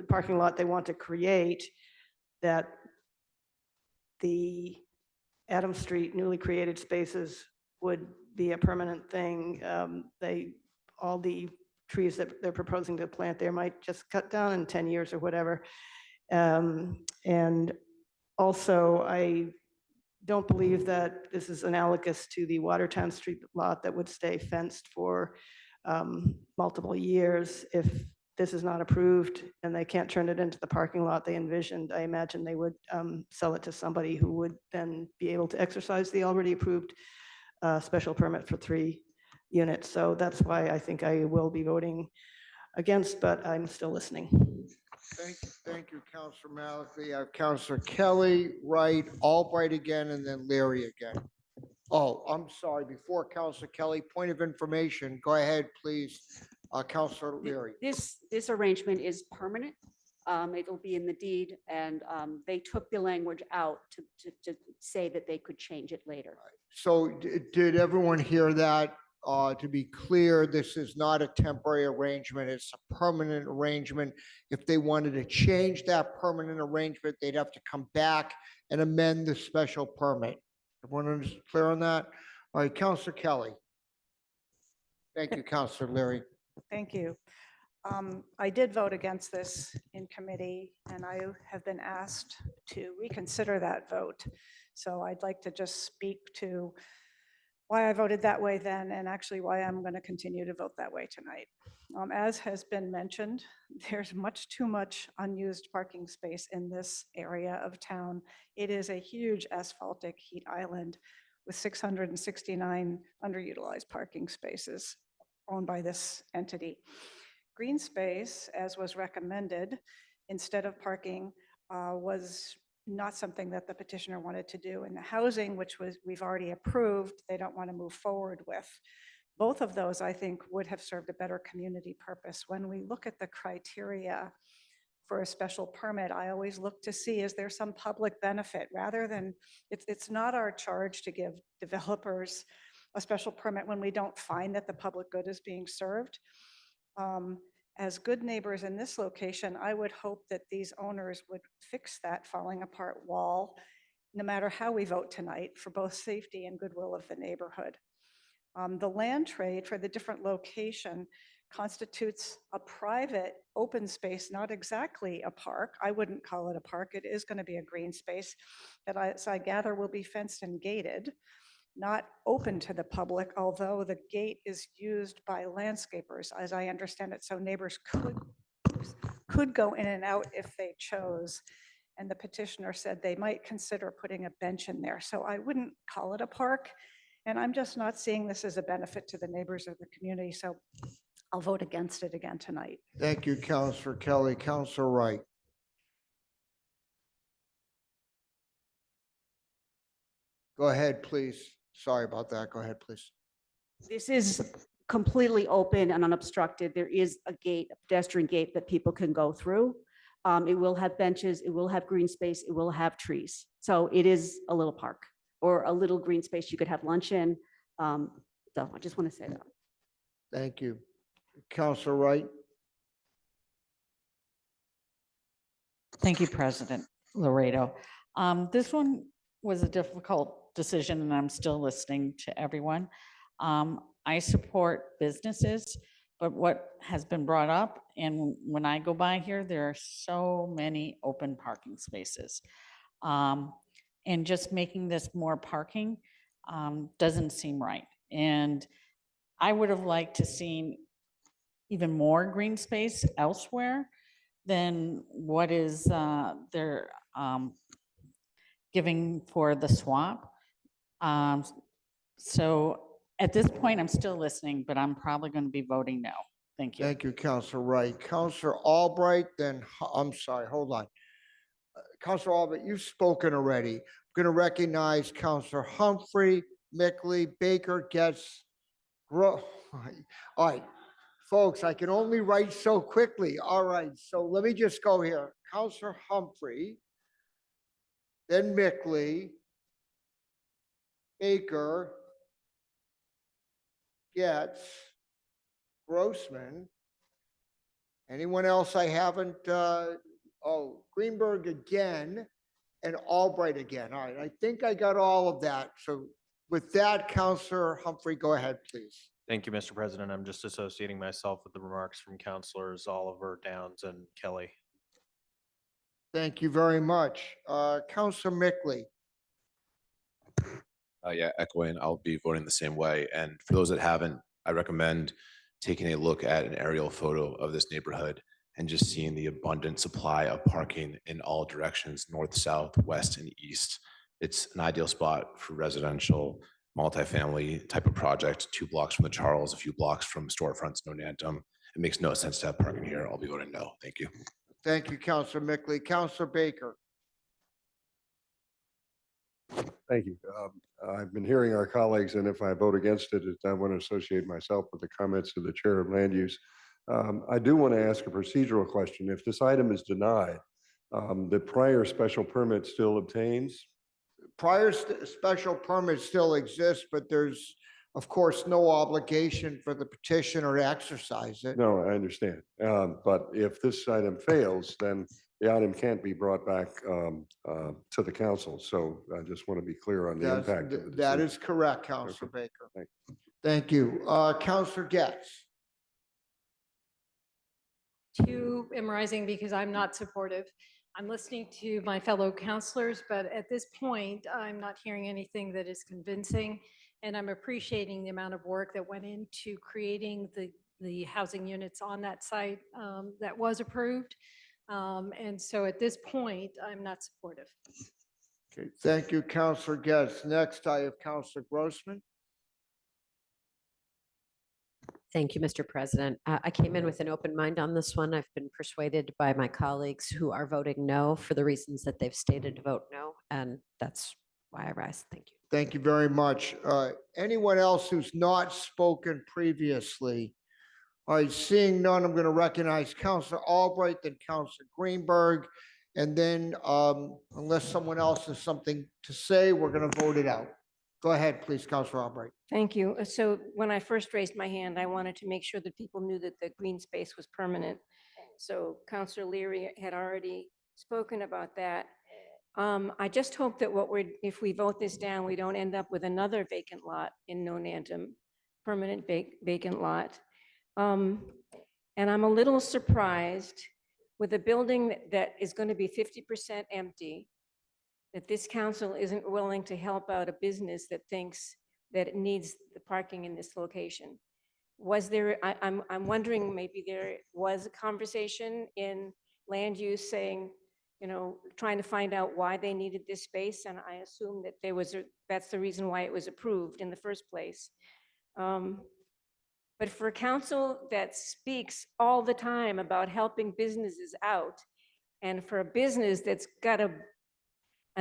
parking lot they want to create, that the Adams Street newly created spaces would be a permanent thing. All the trees that they're proposing to plant there might just cut down in 10 years or whatever. And also, I don't believe that this is analogous to the Watertown Street lot that would stay fenced for multiple years. If this is not approved and they can't turn it into the parking lot they envisioned, I imagine they would sell it to somebody who would then be able to exercise the already approved special permit for 3 units. So that's why I think I will be voting against, but I'm still listening. Thank you, Counselor Malik. We have Counselor Kelly, Wright, Albright again, and then Leary again. Oh, I'm sorry. Before Counselor Kelly, point of information. Go ahead, please. Counselor Leary. This arrangement is permanent. It'll be in the deed, and they took the language out to say that they could change it later. So did everyone hear that? To be clear, this is not a temporary arrangement. It's a permanent arrangement. If they wanted to change that permanent arrangement, they'd have to come back and amend the special permit. Everyone is clear on that? All right, Counselor Kelly. Thank you, Counselor Leary. Thank you. I did vote against this in committee, and I have been asked to reconsider that vote. So I'd like to just speak to why I voted that way then, and actually why I'm going to continue to vote that way tonight. As has been mentioned, there's much too much unused parking space in this area of town. It is a huge asphaltic heat island with 669 underutilized parking spaces owned by this entity. Green space, as was recommended, instead of parking, was not something that the petitioner wanted to do. And the housing, which we've already approved, they don't want to move forward with. Both of those, I think, would have served a better community purpose. When we look at the criteria for a special permit, I always look to see, is there some public benefit rather than, it's not our charge to give developers a special permit when we don't find that the public good is being served. As good neighbors in this location, I would hope that these owners would fix that falling apart wall, no matter how we vote tonight, for both safety and goodwill of the neighborhood. The land trade for the different location constitutes a private open space, not exactly a park. I wouldn't call it a park. It is going to be a green space that I gather will be fenced and gated, not open to the public, although the gate is used by landscapers, as I understand it, so neighbors could go in and out if they chose. And the petitioner said they might consider putting a bench in there. So I wouldn't call it a park. And I'm just not seeing this as a benefit to the neighbors of the community. So I'll vote against it again tonight. Thank you, Counselor Kelly. Counselor Wright. Go ahead, please. Sorry about that. Go ahead, please. This is completely open and unobstructed. There is a gate, a pedestrian gate that people can go through. It will have benches, it will have green space, it will have trees. So it is a little park or a little green space you could have lunch in. So I just want to say that. Thank you. Counselor Wright. Thank you, President Laredo. This one was a difficult decision, and I'm still listening to everyone. I support businesses But what has been brought up, and when I go by here, there are so many open parking spaces. And just making this more parking doesn't seem right. And I would have liked to seen even more green space elsewhere than what is they're giving for the swap. So at this point, I'm still listening, but I'm probably going to be voting no. Thank you. Thank you, Counselor Wright. Counselor Albright, then, I'm sorry, hold on. Counselor Albright, you've spoken already. I'm going to recognize Counselor Humphrey, Mickley, Baker, Getz, all right, folks, I can only write so quickly. All right, so let me just go here. Counselor Humphrey, then Mickley, Baker, Getz, Grossman. Anyone else I haven't, Greenberg again, and Albright again. All right, I think I got all of that. So with that, Counselor Humphrey, go ahead, please. Thank you, Mr. President. I'm just associating myself with the remarks from Councilors Oliver, Downs, and Kelly. Thank you very much. Counselor Mickley. Yeah, echoing, I'll be voting the same way. And for those that haven't, I recommend taking a look at an aerial photo of this neighborhood and just seeing the abundant supply of parking in all directions, north, south, west, and east. It's an ideal spot for residential, multifamily type of project, 2 blocks from the Charles, a few blocks from storefronts, no Nantum. It makes no sense to have parking here. I'll be voting no. Thank you. Thank you, Counselor Mickley. Counselor Baker. Thank you. I've been hearing our colleagues, and if I vote against it, I want to associate myself with the comments of the Chair of Land Use. I do want to ask a procedural question. If this item is denied, the prior special permit still obtains? Prior special permit still exists, but there's, of course, no obligation for the petitioner to exercise it. No, I understand. But if this item fails, then the item can't be brought back to the council. So I just want to be clear on the impact. of the That decision. is correct, Counselor Okay. Baker. Thank you. Thank you. Counselor Getz. Too memorizing because I'm not supportive. I'm listening to my fellow counselors, but at this point, I'm not hearing anything that is convincing. And I'm appreciating the amount of work that went into creating the housing units on that site that was approved. And so at this point, I'm not supportive. Okay, thank you, Counselor Getz. Next, I have Counselor Grossman. Thank you, Mr. President. I came in with an open mind on this one. I've been persuaded by my colleagues who are voting no for the reasons that they've stated to vote no, and that's why I rise. Thank you. Thank you very much. Anyone else who's not spoken previously? All right, seeing none, I'm going to recognize Counselor Albright, then Counselor Greenberg, and then unless someone else has something to say, we're going to vote it out. Go ahead, please, Counselor Albright. Thank you. So when I first raised my hand, I wanted to make sure that people knew that the green space was permanent. So Counselor Leary had already spoken about that. I just hope that if we vote this down, we don't end up with another vacant lot in Nonantum, permanent vacant lot. And I'm a little surprised with a building that is going to be 50% empty, that this council isn't willing to help out a business that thinks that it needs the parking in this location. Was there, I'm wondering, maybe there was a conversation in land use saying, you know, trying to find out why they needed this space, and I assume that that's the reason why it was approved in the first place. But for a council that speaks all the time about helping businesses out, and for a business that's got an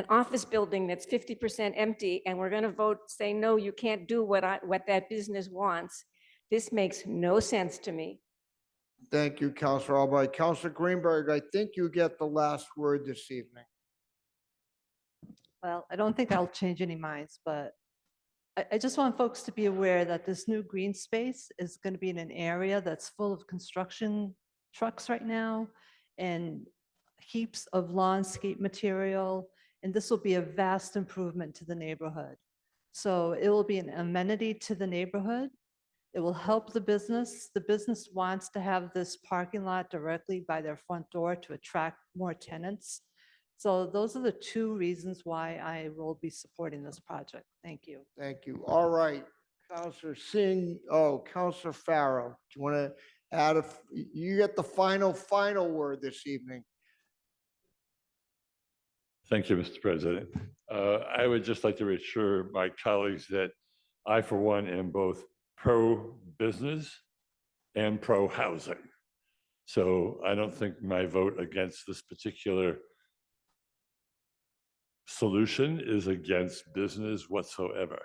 office building that's 50% empty, and we're going to vote say no, you can't do what that business wants, this makes no sense to me. Thank you, Counselor Albright. Counselor Greenberg, I think you get the last word this evening. Well, I don't think I'll change any minds, but I just want folks to be aware that this new green space is going to be in an area that's full of construction trucks right now and heaps of landscape material. And this will be a vast improvement to the neighborhood. So it will be an amenity to the neighborhood. It will help the business. The business wants to have this parking lot directly by their front door to attract more tenants. So those are the two reasons why I will be supporting this project. Thank you. Thank you. All right, Counselor Singh, Counselor Farrow, do you want to add you get the final word this evening. Thank you, Mr. President. I would just like to reassure my colleagues that I, for one, am both pro-business and pro-housing. So I don't think my vote against this particular solution is against business whatsoever.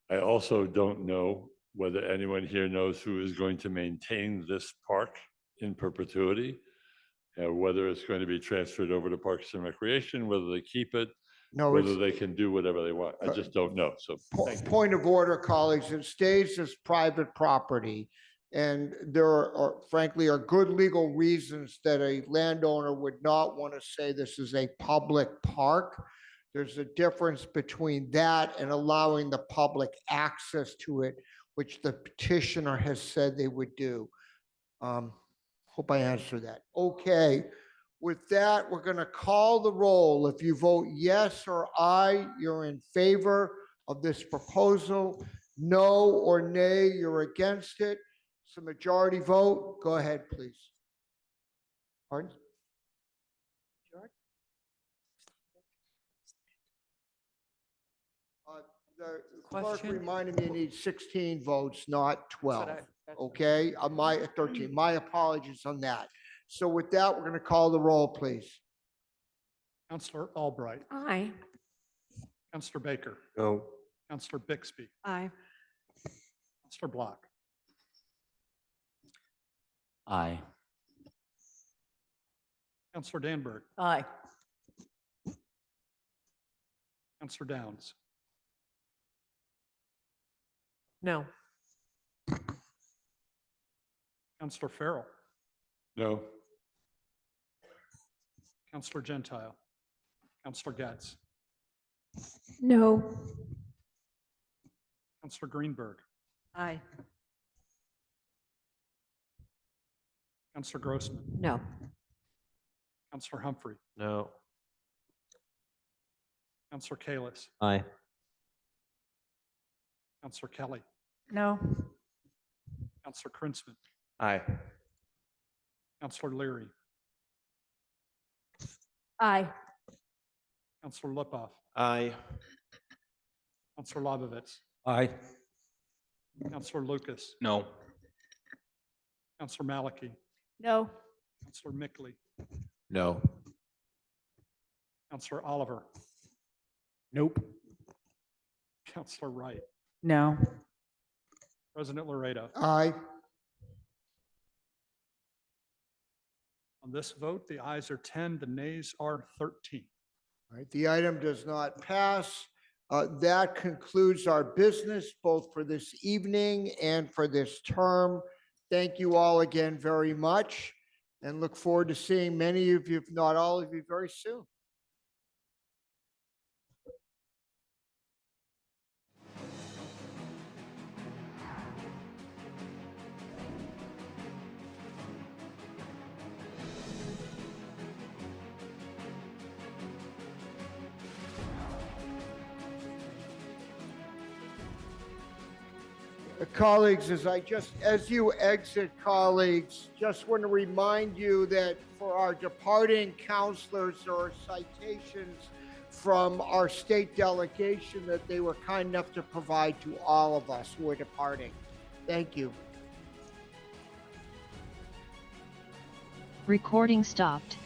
I also don't know whether anyone here knows who is going to maintain this park in perpetuity, whether it's going to be transferred over to Parks and Recreation, whether they keep it, No, whether it's, they can do whatever they want. I just don't know. So thank you. point of order, colleagues, it stays as private property. And there are frankly are good legal reasons that a landowner would not want to say this is a public park. There's a difference between that and allowing the public access to it, which the petitioner has said they would do. Hope I answered that. Okay. With that, we're going to call the roll. If you vote yes or aye, you're in favor of this proposal. No or nay, you're against it. It's a majority vote. Go ahead, please. Pardon? The clerk Question? reminded me you need 16 votes, not 12. that's what Okay, my 13. My apologies on that. So with that, we're going to call the roll, please. Counselor Albright, Aye. Counselor Baker, No. Counselor Bixby, Aye. Counselor Block, Aye. Counselor Danberg, Aye. Counselor Downs, No. Counselor Farrell, No. Counselor Gentile, Counselor Getz, No. Counselor Greenberg, Aye. Counselor Grossman, No. Counselor Humphrey, No. Counselor Kalis, Aye. Counselor Kelly, No. Counselor Krinsman, Aye. Counselor Leary, Aye. Counselor Lipoff, Aye. Counselor Lobovitz, Aye. Counselor Lucas, No. Counselor Maliki, No. Counselor Mickley, No. Counselor Oliver, Nope. Counselor Wright, No. President Laredo. Aye. On this vote, the ayes are 10, the nays are 13. All right, the item does not pass. That concludes our business, both for this evening and for this term. Thank you all again very much, and look forward to seeing many of you, if not all of you, very soon. Colleagues, as you exit, colleagues, just want to remind you that for our departing counselors, there are citations from our state delegation that they were kind enough to provide to all of us who are departing. Thank you. Recording stopped.